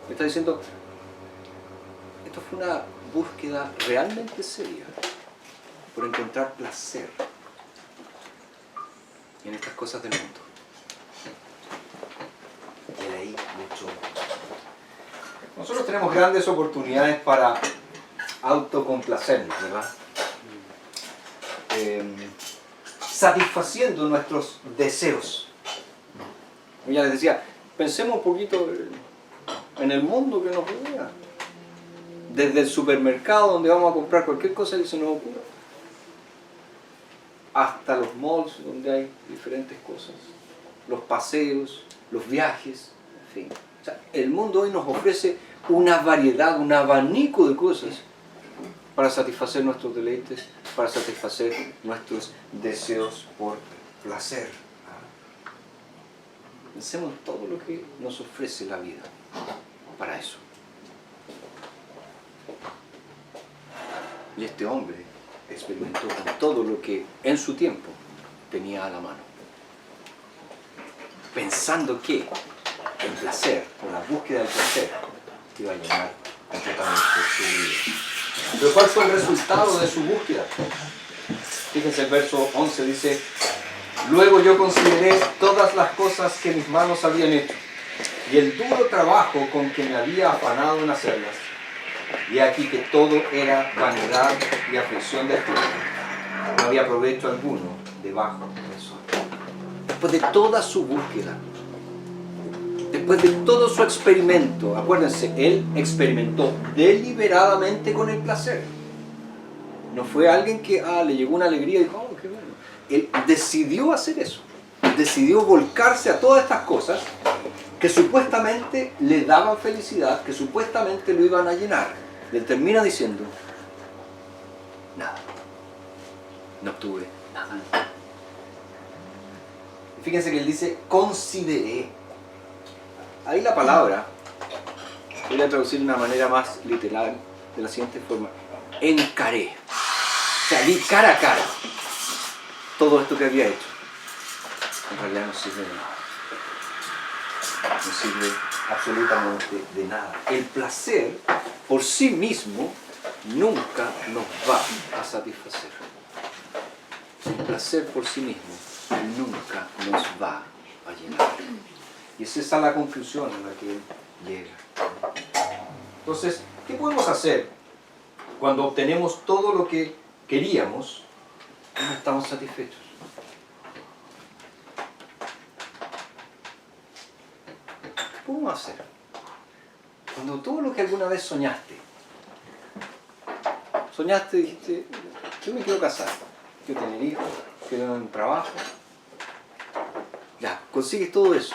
Me está diciendo, esto fue una búsqueda realmente seria por encontrar placer en estas cosas del mundo. Y de ahí luchó. Nosotros tenemos grandes oportunidades para autocomplacernos, ¿verdad? Satisfaciendo nuestros deseos. Ya les decía, pensemos un poquito en el mundo que nos rodea. Desde el supermercado donde vamos a comprar cualquier cosa que se nos ocurra, hasta los malls donde hay diferentes cosas, los paseos, los viajes, en fin. O sea, el mundo hoy nos ofrece una variedad, un abanico de cosas para satisfacer nuestros deleites, para satisfacer nuestros deseos por placer. Pensemos en todo lo que nos ofrece la vida para eso. Y este hombre experimentó con todo lo que en su tiempo tenía a la mano, pensando que el placer, o la búsqueda del placer, iba a llenar completamente su vida. Pero ¿cuál fue el resultado de su búsqueda? Fíjense, el verso 11 dice: luego yo consideré todas las cosas que mis manos habían hecho, y el duro trabajo con que me había afanado en hacerlas. Y aquí que todo era vanidad y aflicción de espíritu. No había provecho alguno debajo del sol. Después de toda su búsqueda, después de todo su experimento, acuérdense, él experimentó deliberadamente con el placer. No fue alguien que le llegó una alegría y dijo, oh, qué bueno. Él decidió hacer eso. Decidió volcarse a todas estas cosas que supuestamente le daban felicidad, que supuestamente lo iban a llenar. Le termina diciendo, nada. No obtuve nada. Y fíjense que él dice, consideré. Ahí la palabra, voy a traducir de una manera más literal, de la siguiente forma: encaré. O sea, vi cara a cara todo esto que había hecho. En realidad no sirve de nada. No sirve absolutamente de nada. El placer por sí mismo nunca nos va a satisfacer. El placer por sí mismo nunca nos va a llenar. Y es esa la conclusión a la que él llega. Entonces, ¿qué podemos hacer cuando obtenemos todo lo que queríamos y no estamos satisfechos? ¿Qué podemos hacer? Cuando todo lo que alguna vez soñaste, y dijiste, yo me quiero casar, quiero tener hijos, quiero tener un trabajo, ya, consigues todo eso.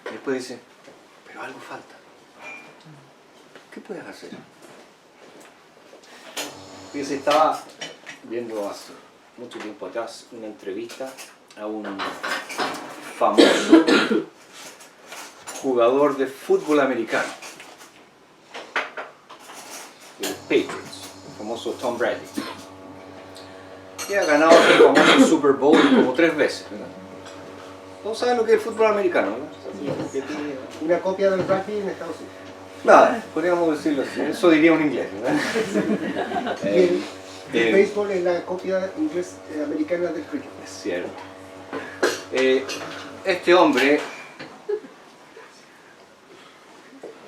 Y después dices, pero algo falta. ¿Qué puedes hacer? Fíjese, estaba viendo hace mucho tiempo atrás una entrevista a un famoso jugador de fútbol americano, de los Patriots, el famoso Tom Brady, que ha ganado el famoso Super Bowl como 3 veces, ¿verdad? Todos saben lo que es el fútbol americano, ¿verdad? Una copia del rugby en Estados Unidos. Nada, podríamos decirlo así, eso diría un inglés, ¿verdad? El béisbol es la copia inglés americana del cricket. Es cierto. Este hombre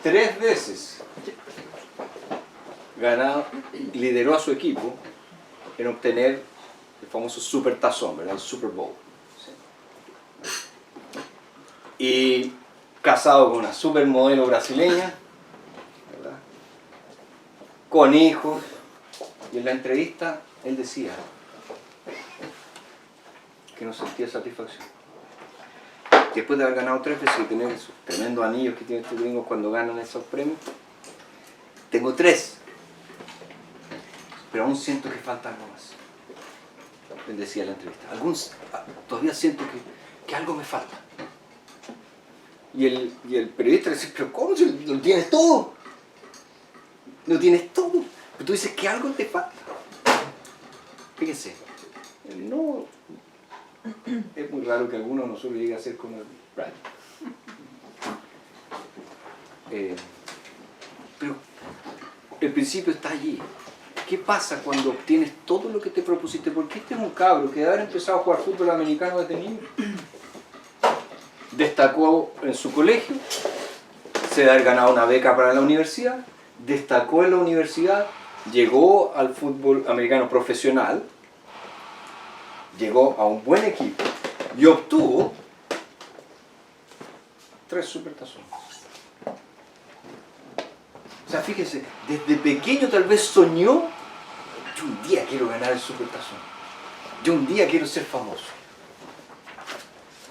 3 veces lideró a su equipo en obtener el famoso Super Tazón, ¿verdad? El Super Bowl. Y casado con una supermodelo brasileña, ¿verdad? Con hijos. Y en la entrevista él decía que no sentía satisfacción. después de haber ganado 3 veces y tener esos tremendos anillos que tienen estos gringos cuando ganan esos premios, tengo 3, pero aún siento que falta algo más. Él decía en la entrevista, todavía siento que algo me falta. Y el periodista le dice, pero ¿cómo? Si lo tienes todo. Lo tienes todo. Pero tú dices que algo te falta. Fíjense, no, es muy raro que alguno de nosotros llegue a ser como el Brad. Pero el principio está allí. ¿Qué pasa cuando obtienes todo lo que te propusiste? Porque este es un cabro que de haber empezado a jugar fútbol americano desde niño, destacó en su colegio, se de haber ganado una beca para la universidad, destacó en la universidad, llegó al fútbol americano profesional, llegó a un buen equipo y obtuvo 3 supertazones. O sea, fíjense, desde pequeño tal vez soñó, yo un día quiero ganar el supertazón, yo un día quiero ser famoso.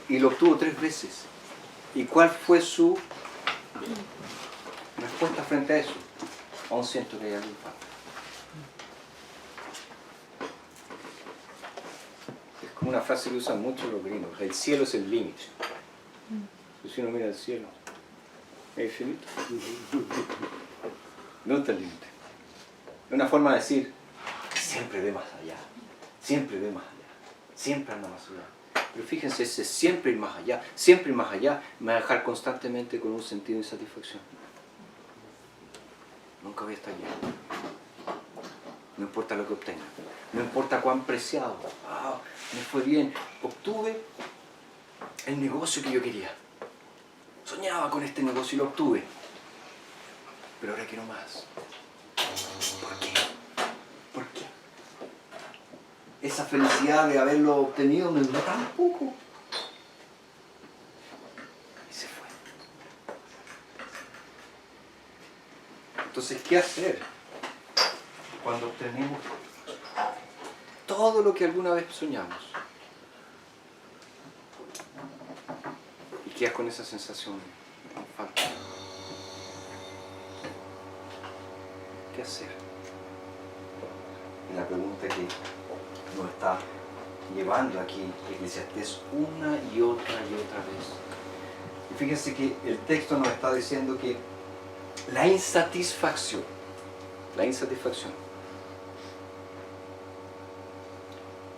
Y lo obtuvo 3 veces. ¿Y cuál fue su respuesta frente a eso? Aún siento que hay algo falta. Es como una frase que usan mucho los gringos, el cielo es el límite. Si uno mira el cielo, es infinito. No está el límite. Es una forma de decir, siempre ve más allá, siempre ve más allá, siempre anda más allá. Pero fíjense, ese siempre ir más allá, siempre ir más allá, me va a dejar constantemente con un sentido de insatisfacción. Nunca voy a estar allá. No importa lo que obtenga, no importa cuán preciado. Me fue bien, obtuve el negocio que yo quería. Soñaba con este negocio y lo obtuve. Pero ahora quiero más. ¿Por qué? ¿Por qué? Esa felicidad de haberlo obtenido me duró tan poco. Y se fue. Entonces, ¿qué hacer cuando obtenemos todo lo que alguna vez soñamos? ¿Y quedas con esa sensación de falta? ¿Qué hacer? Y la pregunta que nos está llevando aquí Eclesiastés una y otra vez. Y fíjense que el texto nos está diciendo que la insatisfacción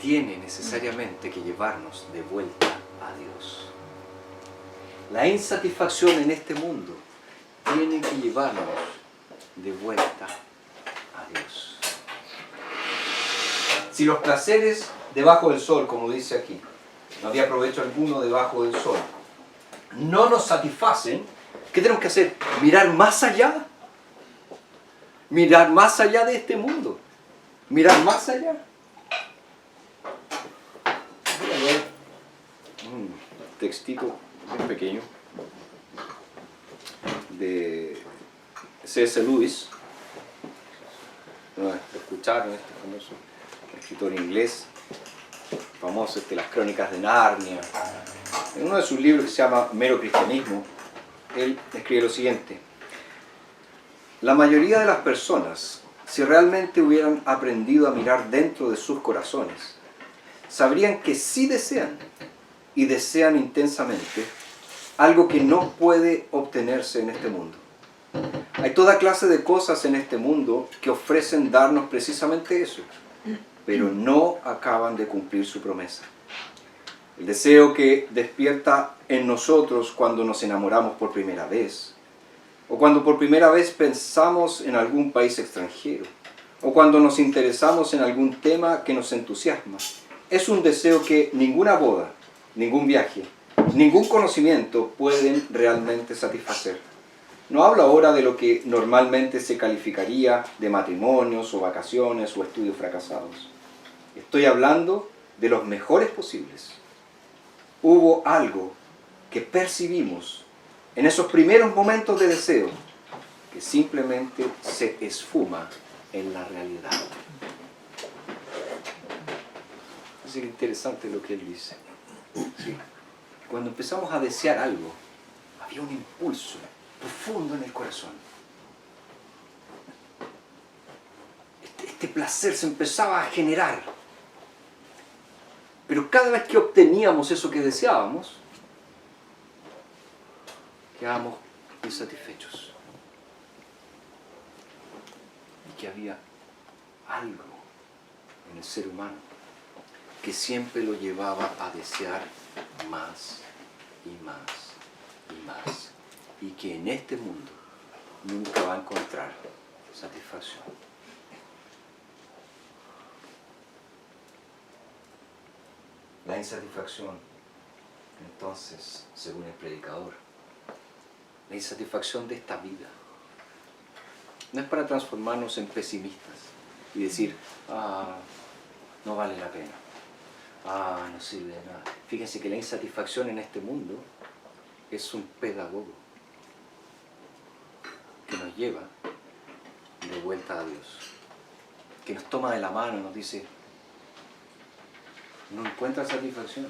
tiene necesariamente que llevarnos de vuelta a Dios. La insatisfacción en este mundo tiene que llevarnos de vuelta a Dios. Si los placeres debajo del sol, como dice aquí, no había provecho alguno debajo del sol, no nos satisfacen, ¿qué tenemos que hacer? Mirar más allá. Mirar más allá de este mundo. Mirar más allá. Voy a leer un textito muy pequeño de C.S. Lewis. Escucharon este famoso escritor inglés, famoso las Crónicas de Narnia. En uno de sus libros que se llama Mero Cristianismo, él escribe lo siguiente: la mayoría de las personas, si realmente hubieran aprendido a mirar dentro de sus corazones, sabrían que sí desean, y desean intensamente, algo que no puede obtenerse en este mundo. Hay toda clase de cosas en este mundo que ofrecen darnos precisamente eso, pero no acaban de cumplir su promesa. El deseo que despierta en nosotros cuando nos enamoramos por primera vez, o cuando por primera vez pensamos en algún país extranjero, o cuando nos interesamos en algún tema que nos entusiasma, es un deseo que ninguna boda, ningún viaje, ningún conocimiento pueden realmente satisfacer. No hablo ahora de lo que normalmente se calificaría de matrimonios o vacaciones o estudios fracasados. Estoy hablando de los mejores posibles. Hubo algo que percibimos en esos primeros momentos de deseo que simplemente se esfuma en la realidad. Es interesante lo que él dice. ¿Sí? cuando empezamos a desear algo, había un impulso profundo en el corazón. Este placer se empezaba a generar. Pero cada vez que obteníamos eso que deseábamos, quedábamos insatisfechos. Y que había algo en el ser humano que siempre lo llevaba a desear más y más y más. Y que en este mundo nunca va a encontrar satisfacción. La insatisfacción, entonces, según el predicador, la insatisfacción de esta vida no es para transformarnos en pesimistas y decir, no vale la pena, no sirve de nada. Fíjense que la insatisfacción en este mundo es un pedagogo que nos lleva de vuelta a Dios, que nos toma de la mano y nos dice, no encuentras satisfacción,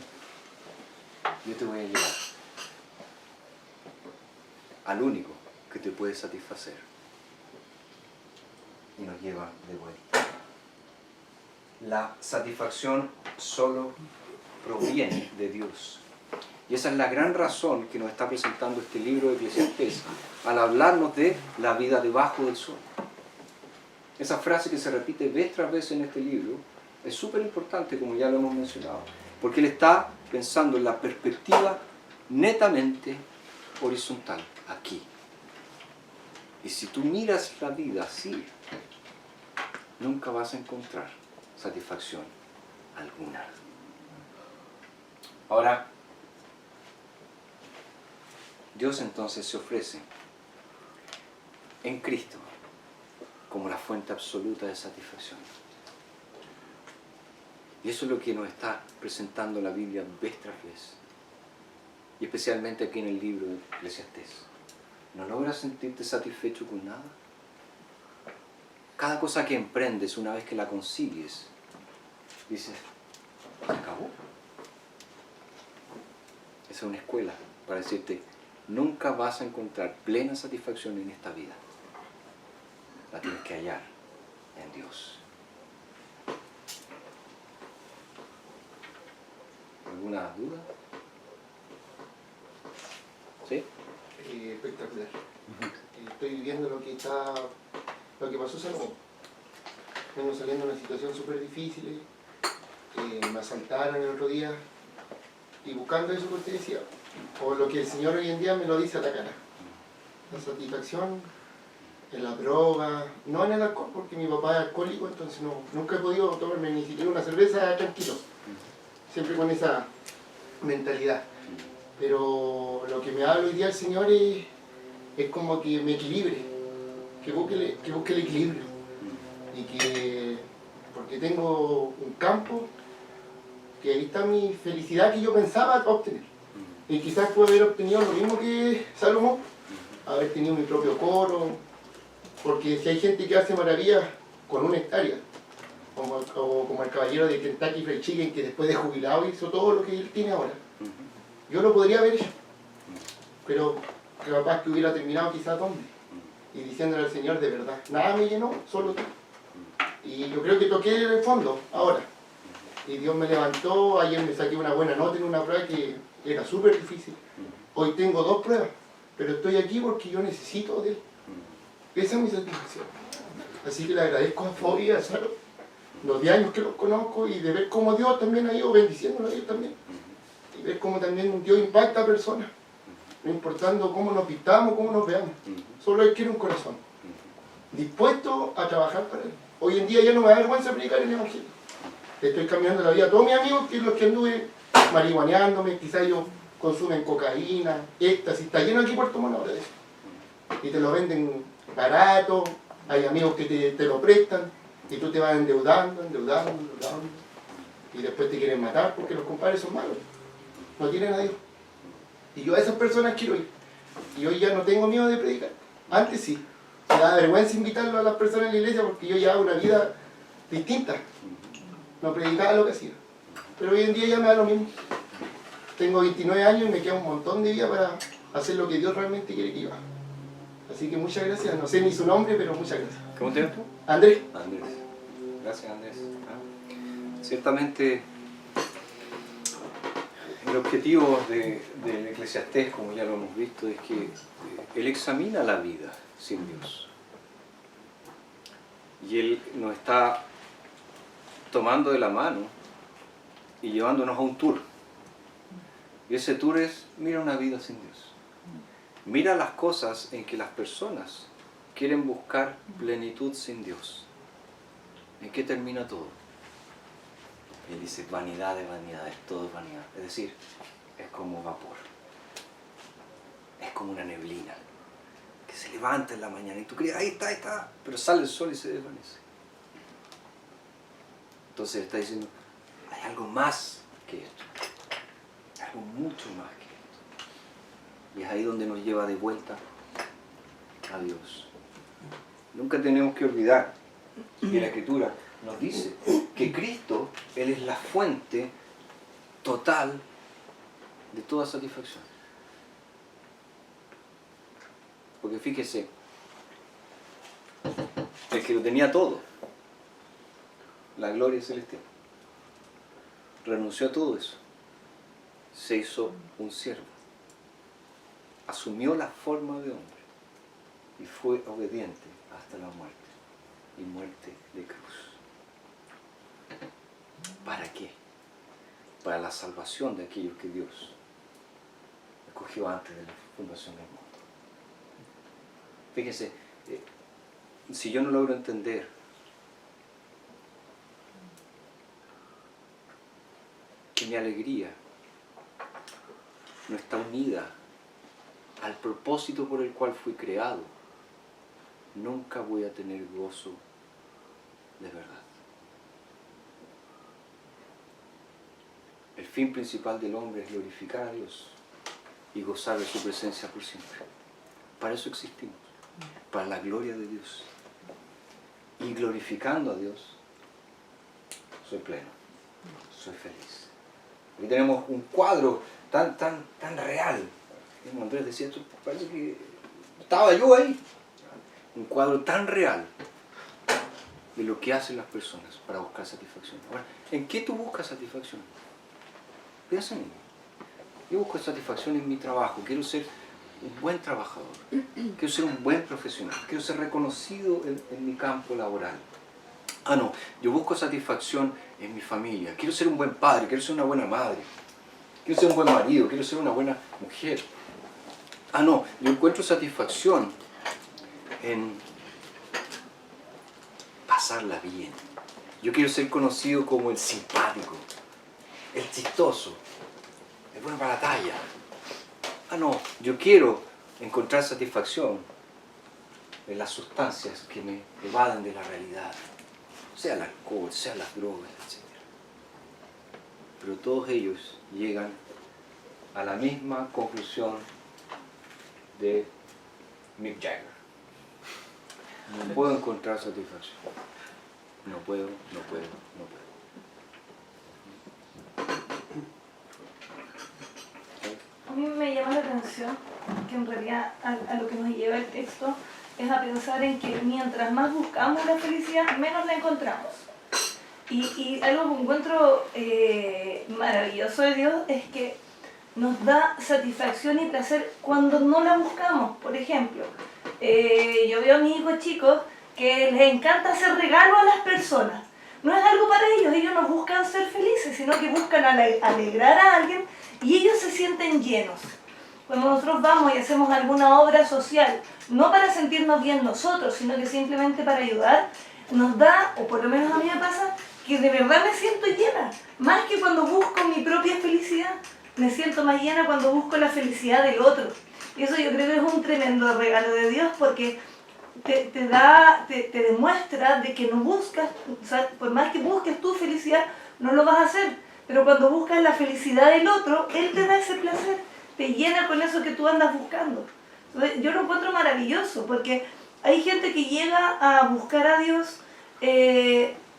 yo te voy a llevar al único que te puede satisfacer, y nos lleva de vuelta. La satisfacción solo proviene de Dios, y esa es la gran razón que nos está presentando este libro de Eclesiastés al hablarnos de la vida debajo del sol. Esa frase que se repite vez tras vez en este libro es súper importante, como ya lo hemos mencionado, porque él está pensando en la perspectiva netamente horizontal, aquí. Y si tú miras la vida así, nunca vas a encontrar satisfacción alguna. Ahora, Dios entonces se ofrece en Cristo como la fuente absoluta de satisfacción. Y eso es lo que nos está presentando la Biblia vez tras vez. Y especialmente aquí en el libro de Eclesiastés. ¿No logras sentirte satisfecho con nada? Cada cosa que emprendes, una vez que la consigues, dices, ¿se acabó? Esa es una escuela para decirte, nunca vas a encontrar plena satisfacción en esta vida. La tienes que hallar en Dios. ¿Alguna duda? ¿Sí? Espectacular. Estoy viviendo lo que pasó Salomón. Vengo saliendo de una situación súper difícil. Me asaltaron el otro día. Y buscando eso que usted decía, o lo que el Señor hoy en día me lo dice a la cara. La satisfacción en la droga, no en el alcohol, porque mi papá es alcohólico, entonces nunca he podido tomarme ni siquiera una cerveza tranquilo. Siempre con esa mentalidad. Pero lo que me habla hoy día el Señor es como que me equilibre, que busque el equilibrio. Y que, porque tengo un campo, que ahí está mi felicidad que yo pensaba obtener. Y quizás puedo haber obtenido lo mismo que Salomón, haber tenido mi propio coro, porque si hay gente que hace maravillas con una hectárea, como el caballero de Kentucky Fried Chicken, que después de jubilado hizo todo lo que él tiene ahora. Yo lo podría haber hecho, pero capaz que hubiera terminado quizás donde, y diciéndole al Señor, de verdad, nada me llenó, solo tú. Y yo creo que toqué el fondo ahora, y Dios me levantó. Ayer me saqué una buena nota en una prueba que era súper difícil. Hoy tengo 2 pruebas, pero estoy aquí porque yo necesito de Él. Esa es mi satisfacción. Así que le agradezco a Fabi y a Saro los 10 años que los conozco, y de ver cómo Dios también ha ido bendiciéndolo a ellos también. Y ver cómo también Dios impacta a personas, no importando cómo nos pintamos, cómo nos veamos. Solo Él quiere un corazón dispuesto a trabajar para Él. Hoy en día ya no me da vergüenza predicar el Evangelio. Estoy cambiando la vida a todos mis amigos, que los que anduve marihuaneándome, quizás ellos consumen cocaína, éxtasis, está lleno aquí Puerto Montt ahora de eso. Y te lo venden barato, hay amigos que te lo prestan, y tú te vas endeudando, y después te quieren matar porque los compadres son malos, no tienen a Dios. Y yo a esas personas quiero ir. Y hoy ya no tengo miedo de predicar. Antes sí, me da vergüenza invitarlo a las personas en la iglesia porque yo llevaba una vida distinta. No predicaba lo que hacía. Pero hoy en día ya me da lo mismo. tengo 29 años y me queda un montón de vida para hacer lo que Dios realmente quiere que yo haga. Así que muchas gracias, no sé ni su nombre, pero muchas gracias. ¿Cómo te llamas tú? Andrés. Andrés. Gracias, Andrés. Ah. Ciertamente, el objetivo del Eclesiastés, como ya lo hemos visto, es que él examina la vida sin Dios. Y él nos está tomando de la mano y llevándonos a un tour. Y ese tour es, mira una vida sin Dios. Mira las cosas en que las personas quieren buscar plenitud sin Dios. ¿En qué termina todo? Él dice, vanidad de vanidades, todo es vanidad. Es decir, es como vapor. Es como una neblina que se levanta en la mañana y tú crees, ahí está, pero sale el sol y se desvanece. Entonces está diciendo, hay algo más que esto. Algo mucho más que esto. Y es ahí donde nos lleva de vuelta a Dios. Nunca tenemos que olvidar que la Escritura nos dice que Cristo, Él es la fuente total de toda satisfacción. Porque fíjese, el que lo tenía todo, la gloria celestial, renunció a todo eso, se hizo un siervo, asumió la forma de hombre y fue obediente hasta la muerte, y muerte de cruz. ¿Para qué? Para la salvación de aquellos que Dios escogió antes de la fundación del mundo. Fíjense, si yo no logro entender que mi alegría no está unida al propósito por el cual fui creado, nunca voy a tener gozo de verdad. El fin principal del hombre es glorificar a Dios y gozar de su presencia por siempre. Para eso existimos, para la gloria de Dios. Y glorificando a Dios, soy pleno, soy feliz. Aquí tenemos un cuadro tan real. Como Andrés decía, esto parece que estaba yo ahí. Un cuadro tan real de lo que hacen las personas para buscar satisfacción. Ahora, ¿en qué tú buscas satisfacción? Piensa en mí. Yo busco satisfacción en mi trabajo. Quiero ser un buen trabajador. Quiero ser un buen profesional. Quiero ser reconocido en mi campo laboral. Ah, no. Yo busco satisfacción en mi familia. Quiero ser un buen padre. Quiero ser una buena madre. Quiero ser un buen marido. Quiero ser una buena mujer. Ah, no. Yo encuentro satisfacción en pasarla bien. Yo quiero ser conocido como el simpático, el chistoso, el bueno para la talla. Ah, no, yo quiero encontrar satisfacción en las sustancias que me evadan de la realidad, sea el alcohol, sea las drogas, etc. Pero todos ellos llegan a la misma conclusión de Mick Jagger. No puedo encontrar satisfacción. No puedo. A mí me llama la atención que en realidad a lo que nos lleva el texto es a pensar en que mientras más buscamos la felicidad, menos la encontramos. Y algo que encuentro maravilloso de Dios es que nos da satisfacción y placer cuando no la buscamos. Por ejemplo, yo veo a mis hijos chicos que les encanta hacer regalos a las personas. No es algo para ellos no buscan ser felices, sino que buscan alegrar a alguien y ellos se sienten llenos. Cuando nosotros vamos y hacemos alguna obra social, no para sentirnos bien nosotros, sino que simplemente para ayudar, nos da, o por lo menos a mí me pasa, que de verdad me siento llena. Más que cuando busco mi propia felicidad, me siento más llena cuando busco la felicidad del otro. Y eso yo creo que es un tremendo regalo de Dios porque te demuestra de que no buscas, o sea, por más que busques tu felicidad, no lo vas a hacer. Pero cuando buscas la felicidad del otro, Él te da ese placer, te llena con eso que tú andas buscando. Entonces, yo lo encuentro maravilloso porque hay gente que llega a buscar a Dios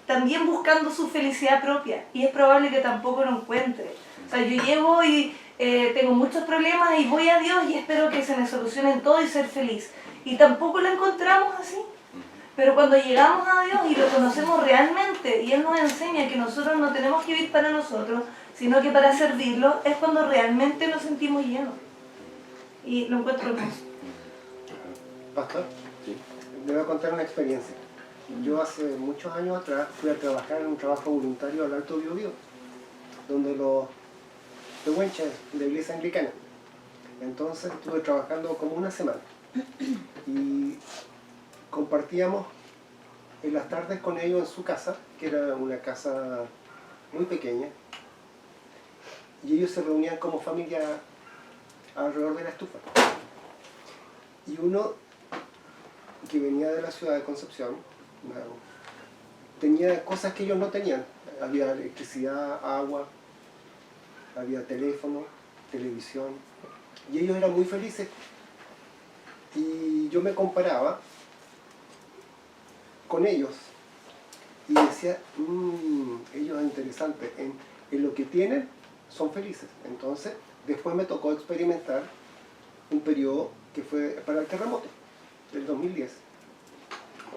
también buscando su felicidad propia y es probable que tampoco lo encuentre. O sea, yo llego y tengo muchos problemas y voy a Dios y espero que se me solucionen todo y ser feliz. Y tampoco lo encontramos así. Pero cuando llegamos a Dios y lo conocemos realmente y Él nos enseña que nosotros no tenemos que vivir para nosotros, sino que para servirlo, es cuando realmente nos sentimos llenos. Y lo encuentro hermoso. Pastor, Sí. le voy a contar una experiencia. Yo hace muchos años atrás fui a trabajar en un trabajo voluntario al Alto Biobío, donde los pehuenches de la iglesia anglicana. Entonces estuve trabajando como una semana y compartíamos en las tardes con ellos en su casa, que era una casa muy pequeña, y ellos se reunían como familia alrededor de la estufa. Y uno que venía de la ciudad de Concepción tenía cosas que ellos no tenían. Había electricidad, agua, había teléfono, televisión, y ellos eran muy felices. Y yo me comparaba con ellos y decía, ellos es interesante, en lo que tienen son felices. Entonces después me tocó experimentar un periodo que fue para el terremoto del 2010,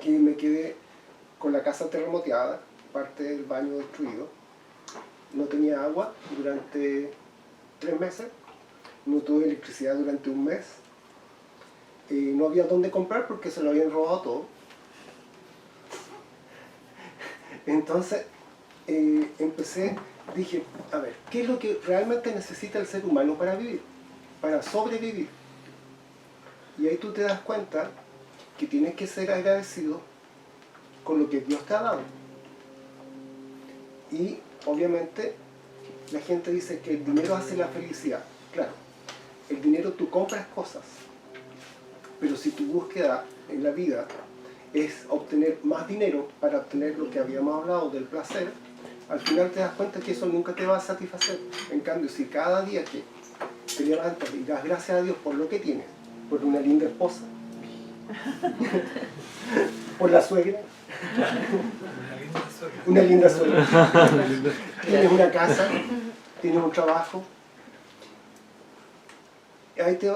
que me quedé con la casa terremoteada, parte del baño destruido, no tenía agua durante 3 meses, no tuve electricidad durante 1 mes, no había dónde comprar porque se lo habían robado todo. Entonces dije, a ver, ¿qué es lo que realmente necesita el ser humano para vivir? Para sobrevivir. Y ahí tú te das cuenta que tienes que ser agradecido con lo que Dios te ha dado. Y obviamente la gente dice que el dinero hace la felicidad. Claro, el dinero tú compras cosas, pero si tu búsqueda en la vida es obtener más dinero para obtener lo que habíamos hablado del placer, al final te das cuenta que eso nunca te va a satisfacer. En cambio, si cada día que te levantas y das gracias a Dios por lo que tienes, por una linda esposa, por la suegra, una linda suegra, tienes una casa, tienes un trabajo, ahí te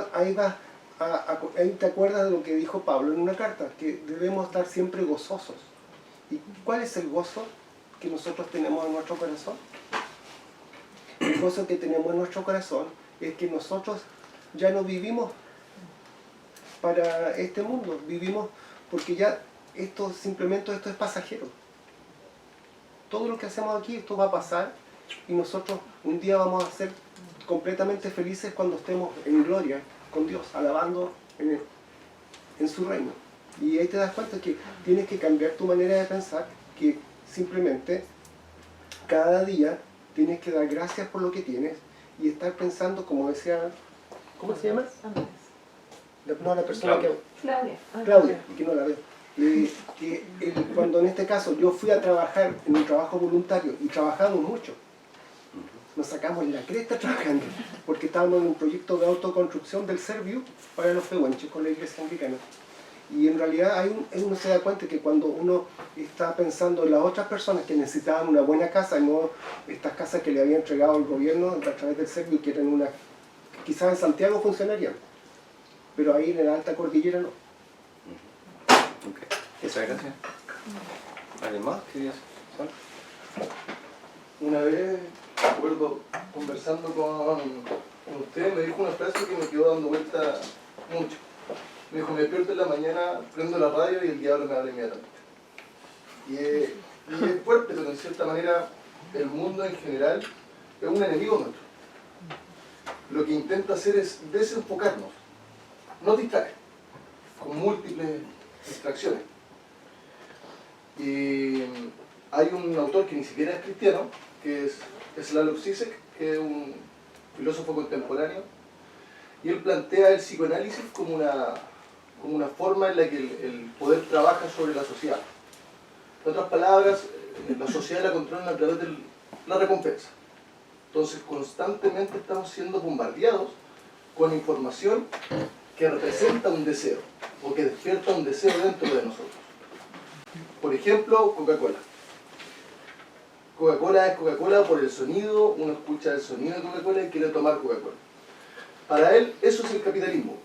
acuerdas de lo que dijo Pablo en una carta, que debemos estar siempre gozosos. ¿Y cuál es el gozo que nosotros tenemos en nuestro corazón? El gozo que tenemos en nuestro corazón es que nosotros ya no vivimos para este mundo, vivimos porque ya esto es pasajero. Todo lo que hacemos aquí, esto va a pasar y nosotros un día vamos a ser completamente felices cuando estemos en gloria con Dios, alabando en su reino. Y ahí te das cuenta que tienes que cambiar tu manera de pensar, que simplemente cada día tienes que dar gracias por lo que tienes y estar pensando, como decía, ¿cómo se llama? No, la persona Claudia, que no la veo. Cuando en este caso yo fui a trabajar en un trabajo voluntario y trabajamos mucho, nos sacamos la cresta trabajando, porque estábamos en un proyecto de autoconstrucción del Serviu para los pehuenches con la iglesia anglicana. Y en realidad uno se da cuenta que cuando uno está pensando en las otras personas que necesitaban una buena casa, no estas casas que le había entregado el gobierno a través del Serviu, que eran quizás en Santiago funcionarían, pero ahí en la alta cordillera no. Okay. Muchas gracias. ¿Alguien más querías saber? Una vez, recuerdo, conversando con usted, me dijo una frase que me quedó dando vuelta mucho. Me dijo, me despierto en la mañana, prendo la radio y el diablo me habla inmediatamente. Y es fuerte, pero en cierta manera el mundo en general es un enemigo nuestro. Lo que intenta hacer es desenfocarnos, nos distrae, con múltiples distracciones. Y hay un autor que ni siquiera es cristiano, que es Slavoj Žižek, que es un filósofo contemporáneo, y él plantea el psicoanálisis como una forma en la que el poder trabaja sobre la sociedad. En otras palabras, la sociedad la controlan a través de la recompensa. Entonces, constantemente estamos siendo bombardeados con información que representa un deseo, o que despierta un deseo dentro de nosotros. Por ejemplo, Coca-Cola. Coca-Cola es Coca-Cola por el sonido, uno escucha el sonido de Coca-Cola y quiere tomar Coca-Cola. Para él eso es el capitalismo,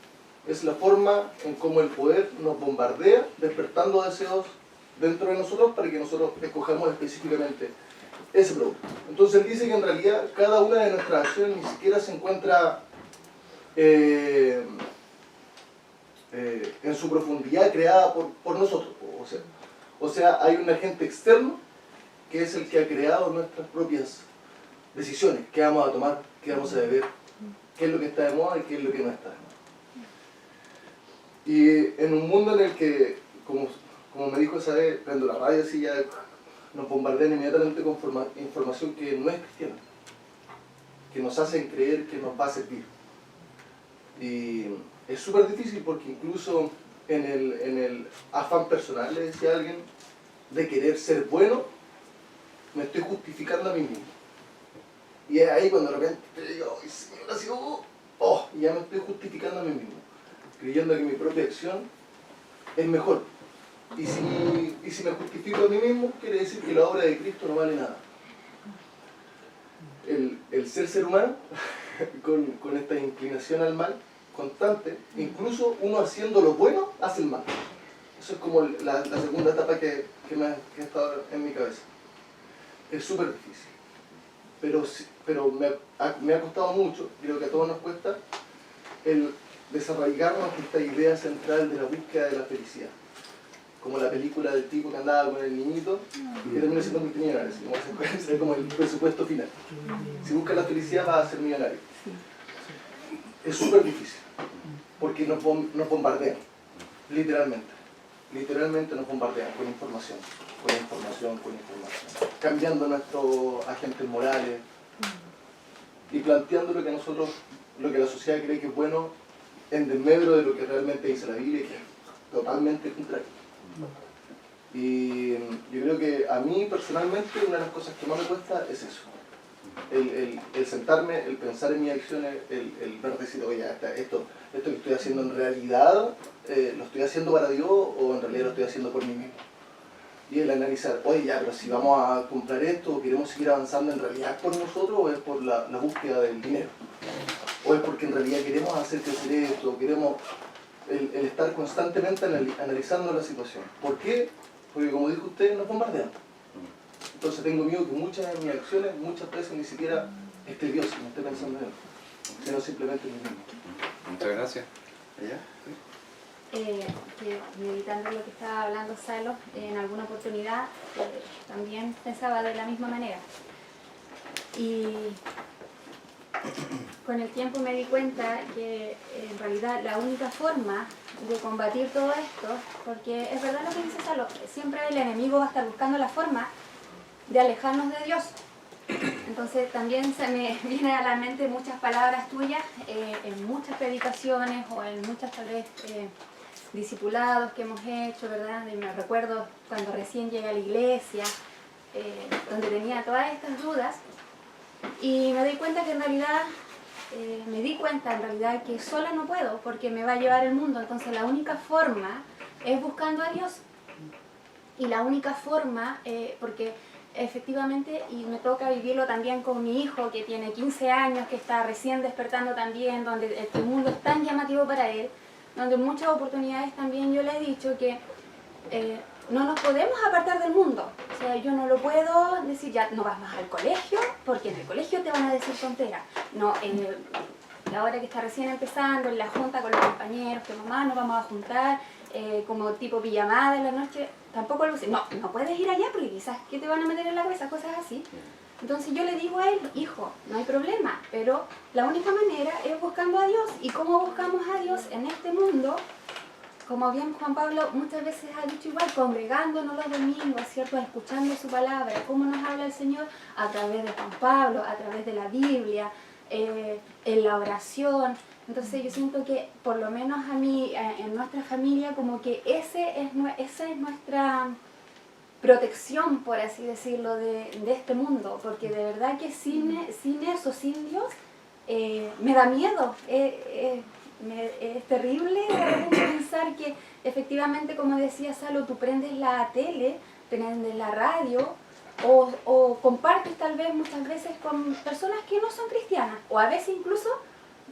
es la forma en cómo el poder nos bombardea, despertando deseos dentro de nosotros para que nosotros escojamos específicamente ese producto. Entonces él dice que en realidad cada una de nuestras acciones ni siquiera se encuentra en su profundidad creada por nosotros. O sea, hay un agente externo que es el que ha creado nuestras propias decisiones, qué vamos a tomar, qué vamos a beber, qué es lo que está de moda y qué es lo que no está de moda. Y en un mundo en el que, como me dijo esa vez, prendo la radio así ya nos bombardean inmediatamente con información que no es cristiana, que nos hacen creer que nos va a servir. Y es súper difícil porque incluso en el afán personal, le decía a alguien, de querer ser bueno, me estoy justificando a mí mismo. Y es ahí cuando de repente te digo, ¡ay, Señor, ha sido! ¡Oh! Y ya me estoy justificando a mí mismo, creyendo que mi propia acción es mejor. Y si me justifico a mí mismo, quiere decir que la obra de Cristo no vale nada. El ser humano, con esta inclinación al mal constante, incluso uno haciendo lo bueno, hace el mal. Eso es como la segunda etapa que ha estado en mi cabeza. Es súper difícil. Pero me ha costado mucho, creo que a todos nos cuesta, el desarraigarnos de esta idea central de la búsqueda de la felicidad. Como la película del tipo que andaba con el niñito y que termina siendo multimillonario, así como el presupuesto final. Si buscas la felicidad vas a ser millonario. Es súper difícil, porque nos bombardean, literalmente. Literalmente nos bombardean con información, cambiando nuestros agentes morales y planteando lo que la sociedad cree que es bueno en desmedro de lo que realmente dice la Biblia, que es totalmente contrario. Y yo creo que a mí personalmente una de las cosas que más me cuesta es eso. El sentarme, el pensar en mis acciones, el ver decir, oye, esto que estoy haciendo en realidad, ¿lo estoy haciendo para Dios o en realidad lo estoy haciendo por mí mismo? Y el analizar, oye, ya, pero si vamos a comprar esto o queremos seguir avanzando, ¿en realidad es por nosotros o es por la búsqueda del dinero? ¿O es porque en realidad queremos hacer crecer esto, queremos el estar constantemente analizando la situación? ¿Por qué? Porque como dijo usted, nos bombardean. Entonces tengo miedo que muchas de mis acciones, muchas veces ni siquiera esté Dios, no esté pensando en él, sino simplemente en mí mismo. Muchas gracias. ¿Ella? Que meditando lo que estaba hablando Salo, en alguna oportunidad también pensaba de la misma manera. Y con el tiempo me di cuenta que en realidad la única forma de combatir todo esto, porque es verdad lo que dice Salo, siempre el enemigo va a estar buscando la forma de alejarnos de Dios. Entonces también se me vienen a la mente muchas palabras tuyas en muchas predicaciones o en muchas tal vez discipulados que hemos hecho, ¿verdad? Y me recuerdo cuando recién llegué a la iglesia, donde tenía todas estas dudas y me di cuenta que en realidad que sola no puedo porque me va a llevar el mundo. Entonces la única forma es buscando a Dios y la única forma, porque efectivamente, y me toca vivirlo también con mi hijo que tiene 15 años, que está recién despertando también, donde el mundo es tan llamativo para él, donde en muchas oportunidades también yo le he dicho que no nos podemos apartar del mundo. O sea, yo no lo puedo decir, ya no vas más al colegio, porque en el colegio te van a decir tonteras. No, la hora que está recién empezando, en la junta con los compañeros, que mamá nos vamos a juntar, como tipo pijamada en la noche, tampoco lo sé. No puedes ir allá porque quizás que te van a meter en la cabeza, cosas así. Entonces yo le digo a él, hijo, no hay problema, pero la única manera es buscando a Dios. ¿Y cómo buscamos a Dios en este mundo? Como bien Juan Pablo muchas veces ha dicho igual, congregándonos los domingos, ¿cierto? Escuchando su palabra, cómo nos habla el Señor a través de Juan Pablo, a través de la Biblia, en la oración. Entonces yo siento que por lo menos a mí, en nuestra familia, como que esa es nuestra protección, por así decirlo, de este mundo, porque de verdad que sin eso, sin Dios, me da miedo. Es terrible de repente pensar que efectivamente, como decía Salo, tú prendes la tele, prendes la radio o compartes tal vez muchas veces con personas que no son cristianas, o a veces incluso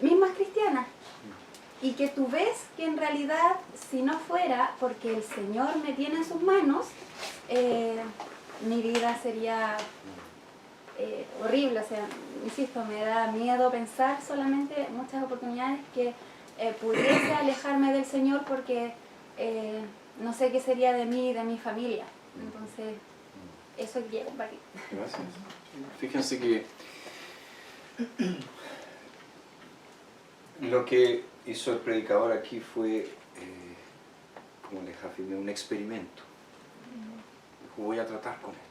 mismas cristianas, y que tú ves que en realidad si no fuera porque el Señor me tiene en sus manos, mi vida sería horrible. O sea, insisto, me da miedo pensar solamente muchas oportunidades que pudiese alejarme del Señor porque no sé qué sería de mí y de mi familia. Entonces, eso quiero compartir. Gracias. Fíjense que lo que hizo el predicador aquí fue, como les afirmé, un experimento. Dijo, voy a tratar con esto.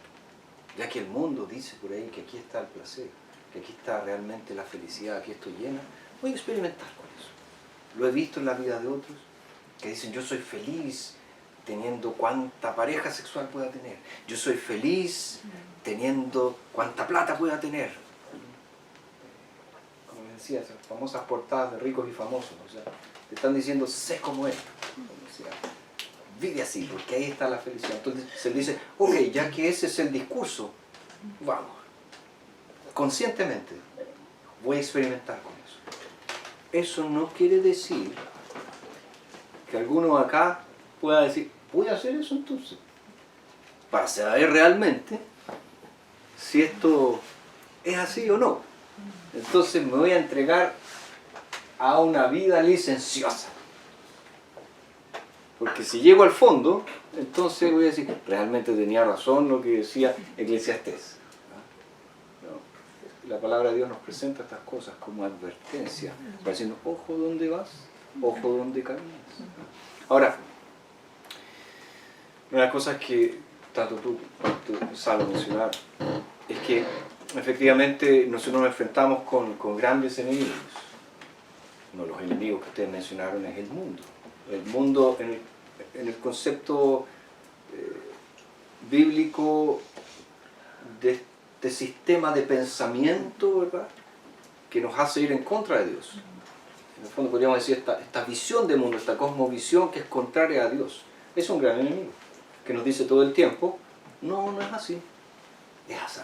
Ya que el mundo dice por ahí que aquí está el placer, que aquí está realmente la felicidad, aquí estoy llena, voy a experimentar con eso. Lo he visto en la vida de otros que dicen, yo soy feliz teniendo cuanta pareja sexual pueda tener. Yo soy feliz teniendo cuanta plata pueda tener. Como les decía, esas famosas portadas de ricos y famosos. O sea, te están diciendo, sé como él. O sea, vive así, porque ahí está la felicidad. Entonces se dice, ok, ya que ese es el discurso, vamos, conscientemente, voy a experimentar con eso. Eso no quiere decir que alguno acá pueda decir, voy a hacer eso entonces, para saber realmente si esto es así o no. Entonces me voy a entregar a una vida licenciosa. Porque si llego al fondo, entonces voy a decir, realmente tenía razón lo que decía Eclesiastés. ¿No? La palabra de Dios nos presenta estas cosas como advertencia, para decirnos, ojo dónde vas, ojo dónde caminas. Ahora, una de las cosas que tanto tú sabes mencionar es que efectivamente nosotros nos enfrentamos con grandes enemigos. Uno de los enemigos que ustedes mencionaron es el mundo. El mundo en el concepto bíblico de este sistema de pensamiento, ¿verdad?, que nos hace ir en contra de Dios. En el fondo podríamos decir esta visión de mundo, esta cosmovisión que es contraria a Dios. Es un gran enemigo que nos dice todo el tiempo, no, no es así, es así.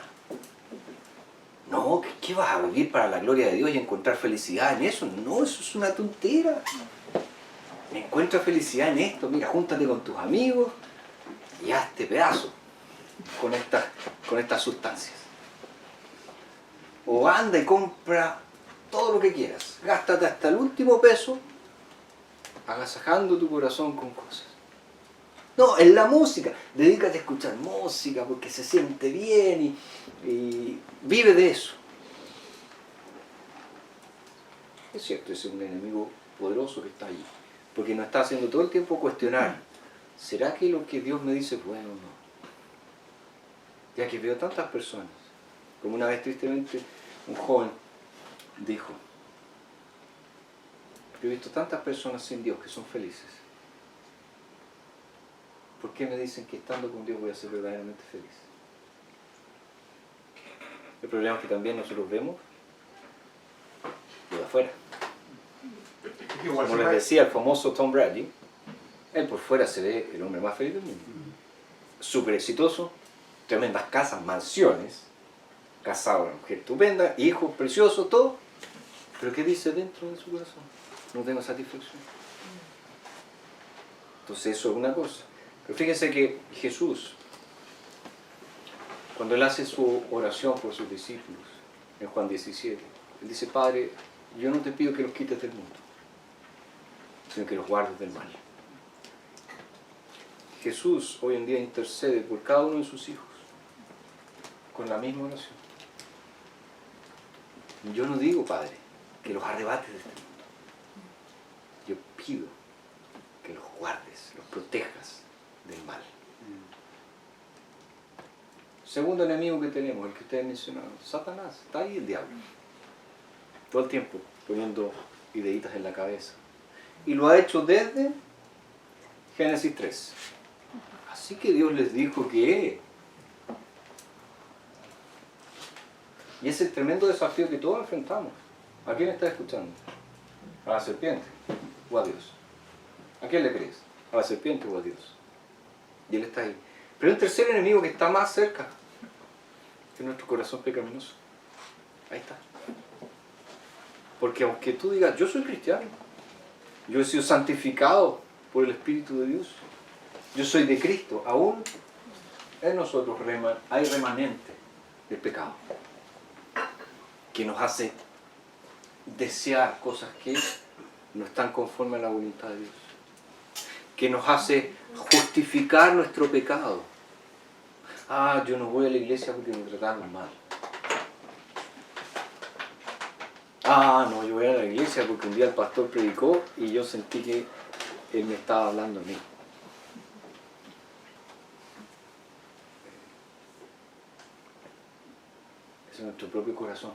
No, ¿qué vas a vivir para la gloria de Dios y encontrar felicidad en eso? No, eso es una tontera. Encuentra felicidad en esto, mira, júntate con tus amigos y hazte pedazo con estas sustancias. O anda y compra todo lo que quieras, gástate hasta el último peso agasajando tu corazón con cosas. No, en la música, dedícate a escuchar música porque se siente bien y vive de eso. Es cierto, ese es un enemigo poderoso que está allí, porque nos está haciendo todo el tiempo cuestionar, ¿será que lo que Dios me dice es bueno o no? Ya que veo tantas personas, como una vez tristemente un joven dijo, yo he visto tantas personas sin Dios que son felices. ¿Por qué me dicen que estando con Dios voy a ser verdaderamente feliz? El problema es que también nosotros vemos lo de afuera. Como les decía el famoso Tom Brady, él por fuera se ve el hombre más feliz del mundo. Súper exitoso, tremendas casas, mansiones, casado, una mujer estupenda, hijos preciosos, todo. Pero ¿qué dice dentro de su corazón? No tengo satisfacción. Entonces eso es una cosa. Pero fíjense que Jesús, cuando Él hace su oración por sus discípulos, en Juan 17, Él dice, Padre, yo no te pido que los quites del mundo, sino que los guardes del mal. Jesús hoy en día intercede por cada uno de sus hijos, con la misma oración. Yo no digo, Padre, que los arrebates de este mundo. Yo pido que los guardes, los protejas del mal. Segundo enemigo que tenemos, el que ustedes mencionaron, Satanás. Está ahí el diablo. Todo el tiempo poniendo ideitas en la cabeza. Y lo ha hecho desde Génesis 3. Así que Dios les dijo que... Y es el tremendo desafío que todos enfrentamos. ¿A quién estás escuchando? ¿A la serpiente o a Dios? ¿A quién le crees? ¿A la serpiente o a Dios? Y Él está ahí. Pero el tercer enemigo que está más cerca, es nuestro corazón pecaminoso. Ahí está. Porque aunque tú digas, yo soy cristiano, yo he sido santificado por el Espíritu de Dios, yo soy de Cristo, aún en nosotros hay remanente del pecado que nos hace desear cosas que no están conformes a la voluntad de Dios, que nos hace justificar nuestro pecado. Ah, yo no voy a la iglesia porque me trataron mal. Ah, no, yo voy a la iglesia porque un día el pastor predicó y yo sentí que él me estaba hablando a mí. Ese es nuestro propio corazón.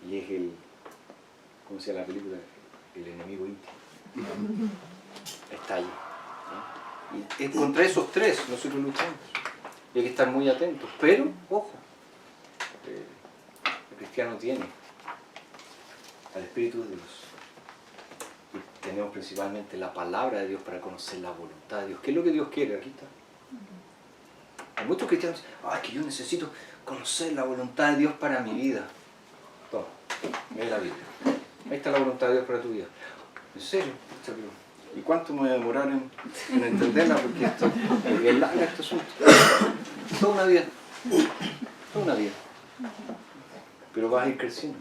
Y es el, ¿cómo se llama la película? El enemigo íntimo. Está allí, ¿no? Y contra esos tres nosotros luchamos. Y hay que estar muy atentos. Pero, ojo, el cristiano tiene al Espíritu de Dios. Y tenemos principalmente la palabra de Dios para conocer la voluntad de Dios. ¿Qué es lo que Dios quiere? Aquí está. Hay muchos cristianos dicen, ah, que yo necesito conocer la voluntad de Dios para mi vida. Toma, lee la Biblia. Ahí está la voluntad de Dios para tu vida. ¿En serio? ¿Y cuánto me voy a demorar en entenderla? Porque esto es bien larga este asunto. Toda una vida. Toda una vida. Pero vas a ir creciendo.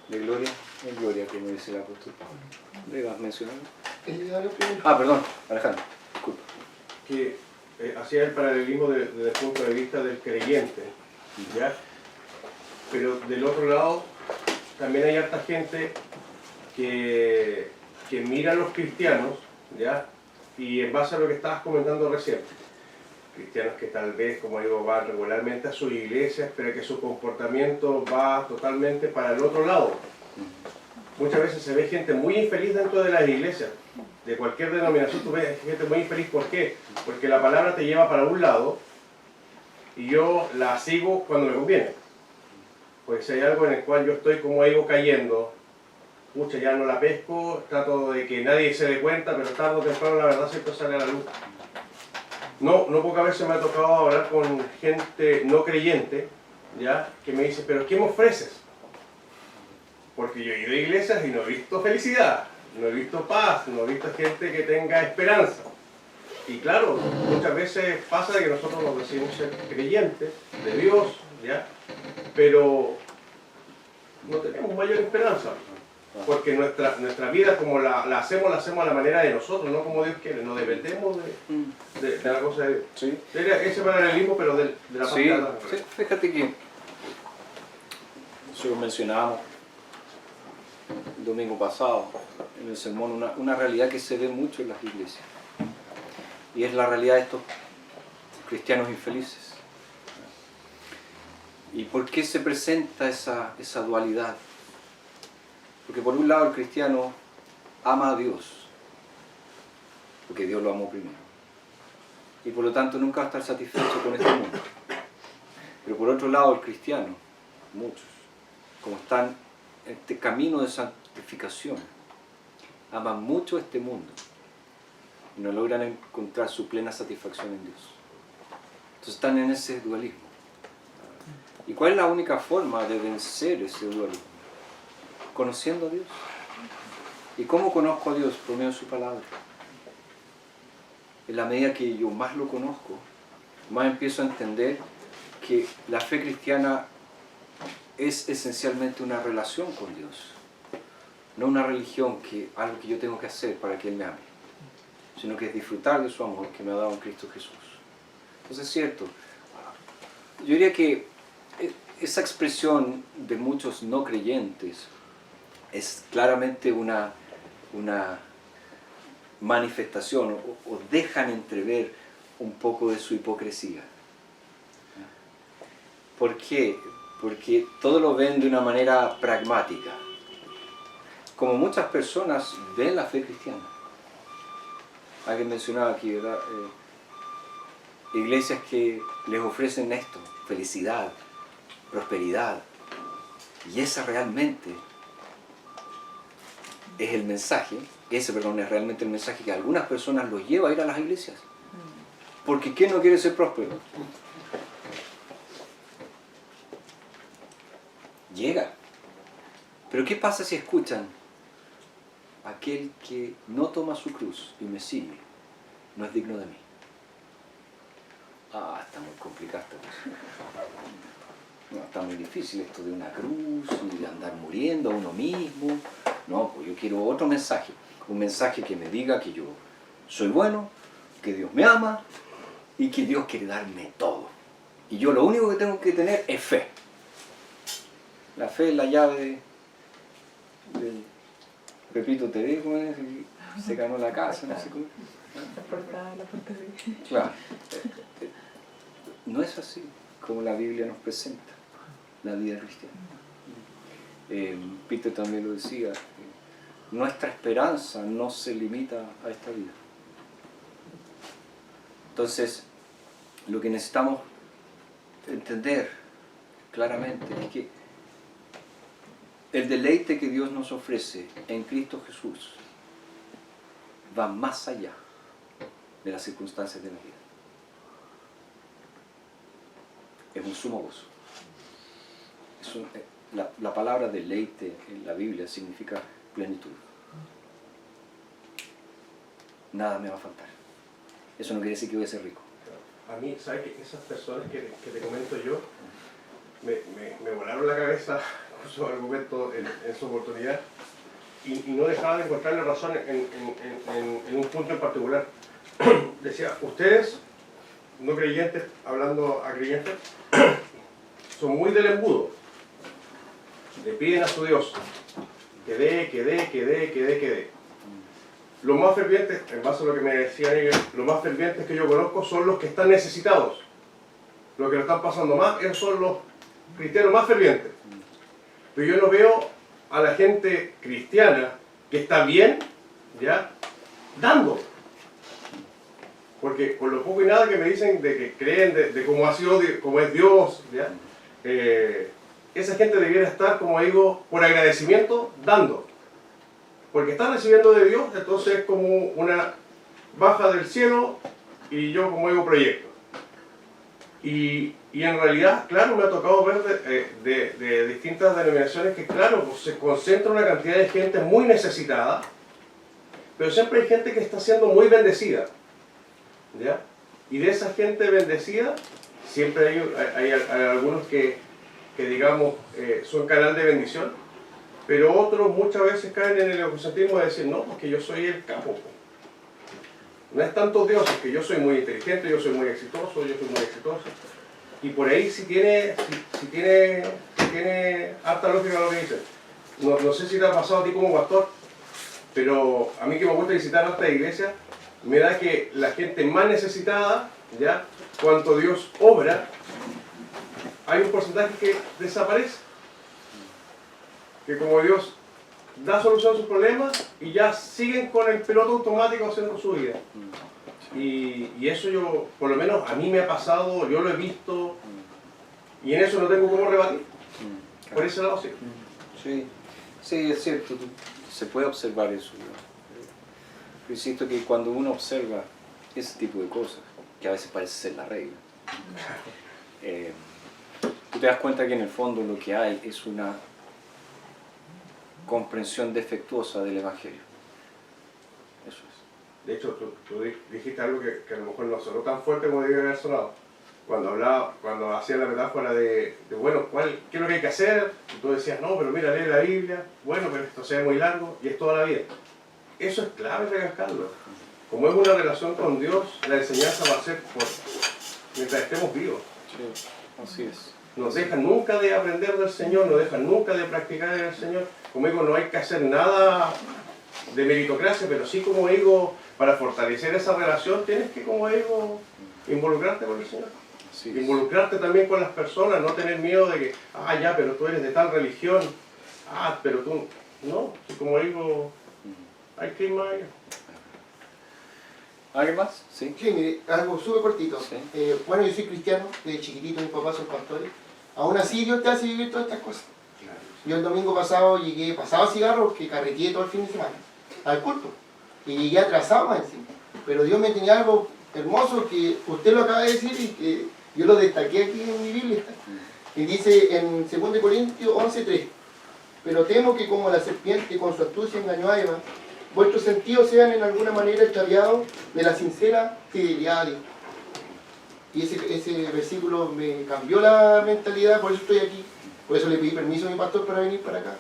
De gloria en gloria, como dice el apóstol Pablo. ¿Le vas a mencionar? Ah, perdón, Alejandro. Disculpa. Que hacía el paralelismo desde el punto de vista del creyente, ¿ya? Pero del otro lado también hay harta gente que mira a los cristianos, ¿ya? Y en base a lo que estabas comentando recién, cristianos que tal vez, como digo, van regularmente a sus iglesias, pero que su comportamiento va totalmente para el otro lado. Muchas veces se ve gente muy infeliz dentro de las iglesias, de cualquier denominación. Tú ves gente muy infeliz. ¿Por qué? Porque la palabra te lleva para un lado y yo la sigo cuando me conviene. Pues si hay algo en el cual yo estoy como digo cayendo, pucha, ya no la pesco, trato de que nadie se dé cuenta, pero tarde o temprano la verdad siempre sale a la luz. No pocas veces me ha tocado hablar con gente no creyente, ¿ya? Que me dice, pero ¿qué me ofreces? Porque yo he ido a iglesias y no he visto felicidad, no he visto paz, no he visto gente que tenga esperanza. Y claro, muchas veces pasa de que nosotros nos decimos ser creyentes de Dios, ¿ya? Pero no tenemos mayor esperanza. Porque nuestra vida, como la hacemos a la manera de nosotros, no como Dios quiere. No dependemos de la cosa de Dios. Sí. Ese paralelismo, pero de la parte de la... Sí, fíjate que nosotros mencionábamos el domingo pasado en el sermón una realidad que se ve mucho en las iglesias. Y es la realidad de estos cristianos infelices. ¿Y por qué se presenta esa dualidad? Porque por un lado el cristiano ama a Dios, porque Dios lo amó primero. Y por lo tanto nunca va a estar satisfecho con este mundo. Pero por otro lado el cristiano, muchos, como están en este camino de santificación, aman mucho este mundo y no logran encontrar su plena satisfacción en Dios. Entonces están en ese dualismo. ¿Y cuál es la única forma de vencer ese dualismo? Conociendo a Dios. ¿Y cómo conozco a Dios? Por medio de su palabra. En la medida que yo más lo conozco, más empiezo a entender que la fe cristiana es esencialmente una relación con Dios. No una religión, algo que yo tengo que hacer para que Él me ame, sino que es disfrutar de su amor que me ha dado en Cristo Jesús. Entonces es cierto, yo diría que esa expresión de muchos no creyentes es claramente una manifestación o dejan entrever un poco de su hipocresía. ¿Por qué? Porque todo lo ven de una manera pragmática, como muchas personas ven la fe cristiana. Alguien mencionaba aquí, ¿verdad? Iglesias que les ofrecen esto, felicidad, prosperidad, y esa realmente es el mensaje, es realmente el mensaje que a algunas personas los lleva a ir a las iglesias. Porque ¿quién no quiere ser próspero? llega. Pero ¿qué pasa si escuchan? Aquel que no toma su cruz y me sigue, no es digno de mí. Está muy complicado esta cosa. No, está muy difícil esto de una cruz y de andar muriendo a uno mismo. No, pues yo quiero otro mensaje. Un mensaje que me diga que yo soy bueno, que Dios me ama y que Dios quiere darme todo. Y yo lo único que tengo que tener es fe. La fe es la llave del Pepito TV, ¿cómo es? Se ganó la casa, no sé cómo. La portada. Claro. No es así como la Biblia nos presenta la vida cristiana. Peter también lo decía, nuestra esperanza no se limita a esta vida. Entonces, lo que necesitamos entender claramente es que el deleite que Dios nos ofrece en Cristo Jesús va más allá de las circunstancias de la vida. Es un sumo gozo. La palabra deleite en la Biblia significa plenitud. Nada me va a faltar. Eso no quiere decir que voy a ser rico. A mí, ¿sabes qué? Esas personas que te comento yo me volaron la cabeza con su argumento en su oportunidad y no dejaba de encontrarle razón en un punto en particular. Decía, ustedes, no creyentes, hablando a creyentes, son muy del embudo. Le piden a su Dios que dé. Los más fervientes, en base a lo que me decían ellos, los más fervientes que yo conozco son los que están necesitados. Los que lo están pasando mal, esos son los cristianos más fervientes. Pero yo no veo a la gente cristiana que está bien, ¿ya? Dando. Porque con lo poco y nada que me dicen de que creen de cómo ha sido, cómo es Dios, ¿ya? Esa gente debiera estar, como digo, por agradecimiento, dando. Porque están recibiendo de Dios, entonces es como una baja del cielo y yo, como digo, proyecto. Y en realidad, claro, me ha tocado ver de distintas denominaciones que, claro, pues se concentra una cantidad de gente muy necesitada, pero siempre hay gente que está siendo muy bendecida, ¿ya? Y de esa gente bendecida, siempre hay algunos que digamos, son canal de bendición, pero otros muchas veces caen en el egocentrismo de decir, no, porque yo soy el capo. No es tanto Dios, es que yo soy muy inteligente, yo soy muy exitoso, y por ahí si tiene harta lógica lo que dice. No sé si te ha pasado a ti como pastor, pero a mí que me gusta visitar hartas iglesias, me da que la gente más necesitada, ¿ya? Cuanto Dios obra, hay un porcentaje que desaparece. Que como Dios da solución a sus problemas y ya siguen con el piloto automático haciendo su vida. Y eso yo, por lo menos a mí me ha pasado, yo lo he visto y en eso no tengo cómo rebatir. Por ese lado sí. Sí, es cierto, se puede observar eso. Yo insisto que cuando uno observa ese tipo de cosas, que a veces parece ser la regla, tú te das cuenta que en el fondo lo que hay es una comprensión defectuosa del Evangelio. Eso es. De hecho, tú dijiste algo que a lo mejor no sonó tan fuerte como debía haber sonado. Cuando hacía la metáfora de bueno, ¿qué es lo que hay que hacer? Y tú decías, no, pero mira, lee la Biblia, bueno, pero esto sea muy largo y es toda la vida. Eso es clave recalcarlo. Como es una relación con Dios, la enseñanza va a ser mientras estemos vivos. Sí, así es. Nos dejan nunca de aprender del Señor, nos dejan nunca de practicar en el Señor. Como digo, no hay que hacer nada de meritocracia, pero sí, como digo, para fortalecer esa relación tienes que, como digo, involucrarte con el Señor. Sí, involucrarte también con las personas, no tener miedo de que, ya, pero tú eres de tal religión, pero tú, no, como digo, hay que ir más allá. ¿Alguien más? Sí. Sí, mire, algo súper cortito. Sí. Bueno, yo soy cristiano, desde chiquitito mis papás son pastores. Aún así Dios te hace vivir todas estas cosas. Yo el domingo pasado llegué, pasaba cigarros, que carreteé todo el fin de semana, al culto. Y llegué atrasado más encima. Pero Dios me tenía algo hermoso que usted lo acaba de decir y que yo lo destaqué aquí en mi Biblia. Y dice en 2 Corintios 11:3, pero temo que como la serpiente con su astucia engañó a Eva, vuestros sentidos sean en alguna manera extraviados de la sincera fidelidad de Dios. Y ese versículo me cambió la mentalidad, por eso estoy aquí. Por eso le pedí permiso a mi pastor para venir para acá.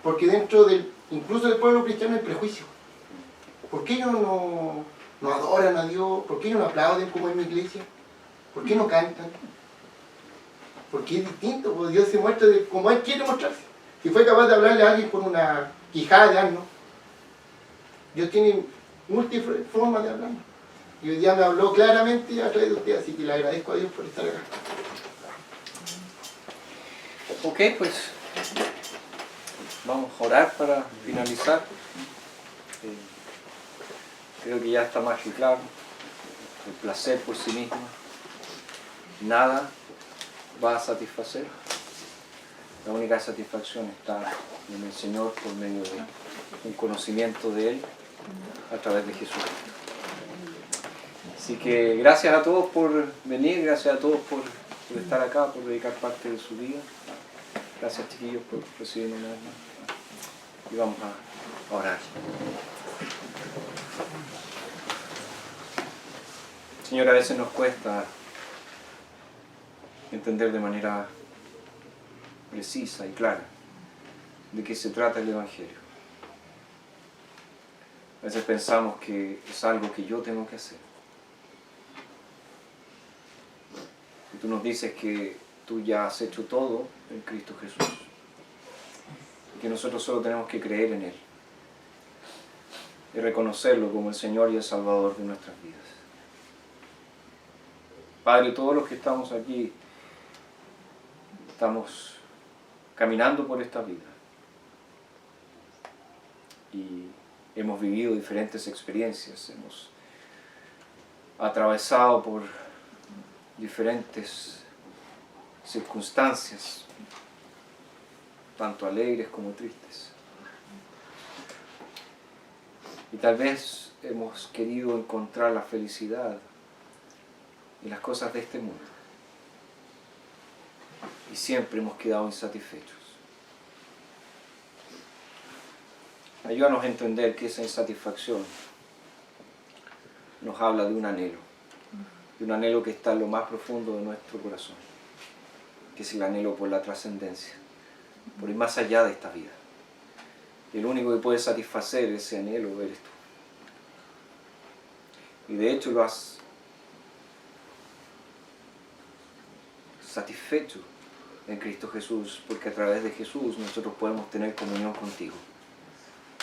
Porque dentro incluso del pueblo cristiano hay prejuicio. ¿Por qué ellos no adoran a Dios? ¿Por qué ellos no aplauden como en mi iglesia? ¿Por qué no cantan? Porque es distinto, porque Dios se muestra como Él quiere mostrarse. Si fue capaz de hablarle a alguien con una quijada de asno, Dios tiene múltiples formas de hablar. Y hoy día me habló claramente a través de usted, así que le agradezco a Dios por estar acá. Ok, pues vamos a orar para finalizar. Creo que ya está más que claro. El placer por sí mismo nada va a satisfacer. La única satisfacción está en el Señor por medio de un conocimiento de Él a través de Jesús. Así que gracias a todos por venir, gracias a todos por estar acá, por dedicar parte de su día. Gracias, chiquillos, por recibirme una vez más. Y vamos a orar. Señor, a veces nos cuesta entender de manera precisa y clara de qué se trata el Evangelio. A veces pensamos que es algo que yo tengo que hacer. Y tú nos dices que tú ya has hecho todo en Cristo Jesús. Y que nosotros solo tenemos que creer en Él. Y reconocerlo como el Señor y el Salvador de nuestras vidas. Padre, todos los que estamos aquí estamos caminando por esta vida. Y hemos vivido diferentes experiencias, hemos atravesado por diferentes circunstancias, tanto alegres como tristes. Y tal vez hemos querido encontrar la felicidad en las cosas de este mundo. Y siempre hemos quedado insatisfechos. Ayúdanos a entender que esa insatisfacción nos habla de un anhelo que está en lo más profundo de nuestro corazón, que es el anhelo por la trascendencia, por ir más allá de esta vida. Y el único que puede satisfacer ese anhelo eres tú. Y de hecho lo has satisfecho en Cristo Jesús, porque a través de Jesús nosotros podemos tener comunión contigo.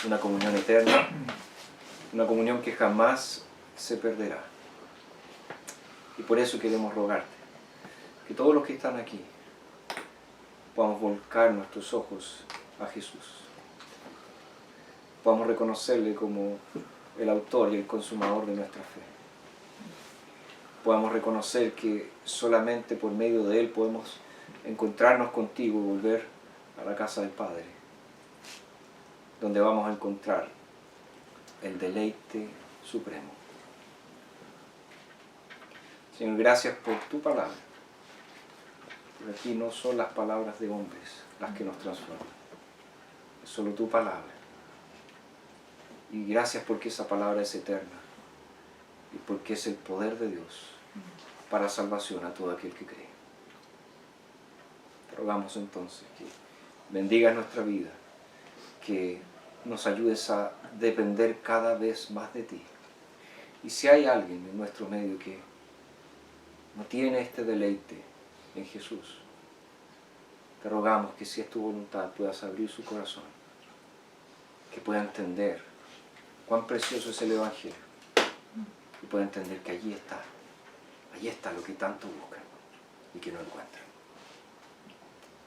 Una comunión eterna, una comunión que jamás se perderá. Y por eso queremos rogarte que todos los que están aquí podamos volcar nuestros ojos a Jesús. Podamos reconocerle como el autor y el consumador de nuestra fe. Podamos reconocer que solamente por medio de Él podemos encontrarnos contigo y volver a la casa del Padre, donde vamos a encontrar el deleite supremo. Señor, gracias por tu palabra. Porque aquí no son las palabras de hombres las que nos transforman, es solo tu palabra. Y gracias porque esa palabra es eterna y porque es el poder de Dios para salvación a todo aquel que cree. Te rogamos entonces que bendigas nuestra vida, que nos ayudes a depender cada vez más de ti. Y si hay alguien en nuestro medio que no tiene este deleite en Jesús, te rogamos que si es tu voluntad puedas abrir su corazón, que pueda entender cuán precioso es el Evangelio y pueda entender que allí está lo que tanto buscan y que no encuentran.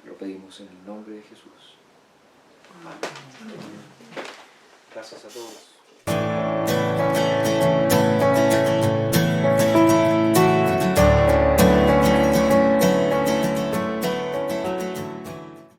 Lo pedimos en el nombre de Jesús. Amén. Gracias a todos.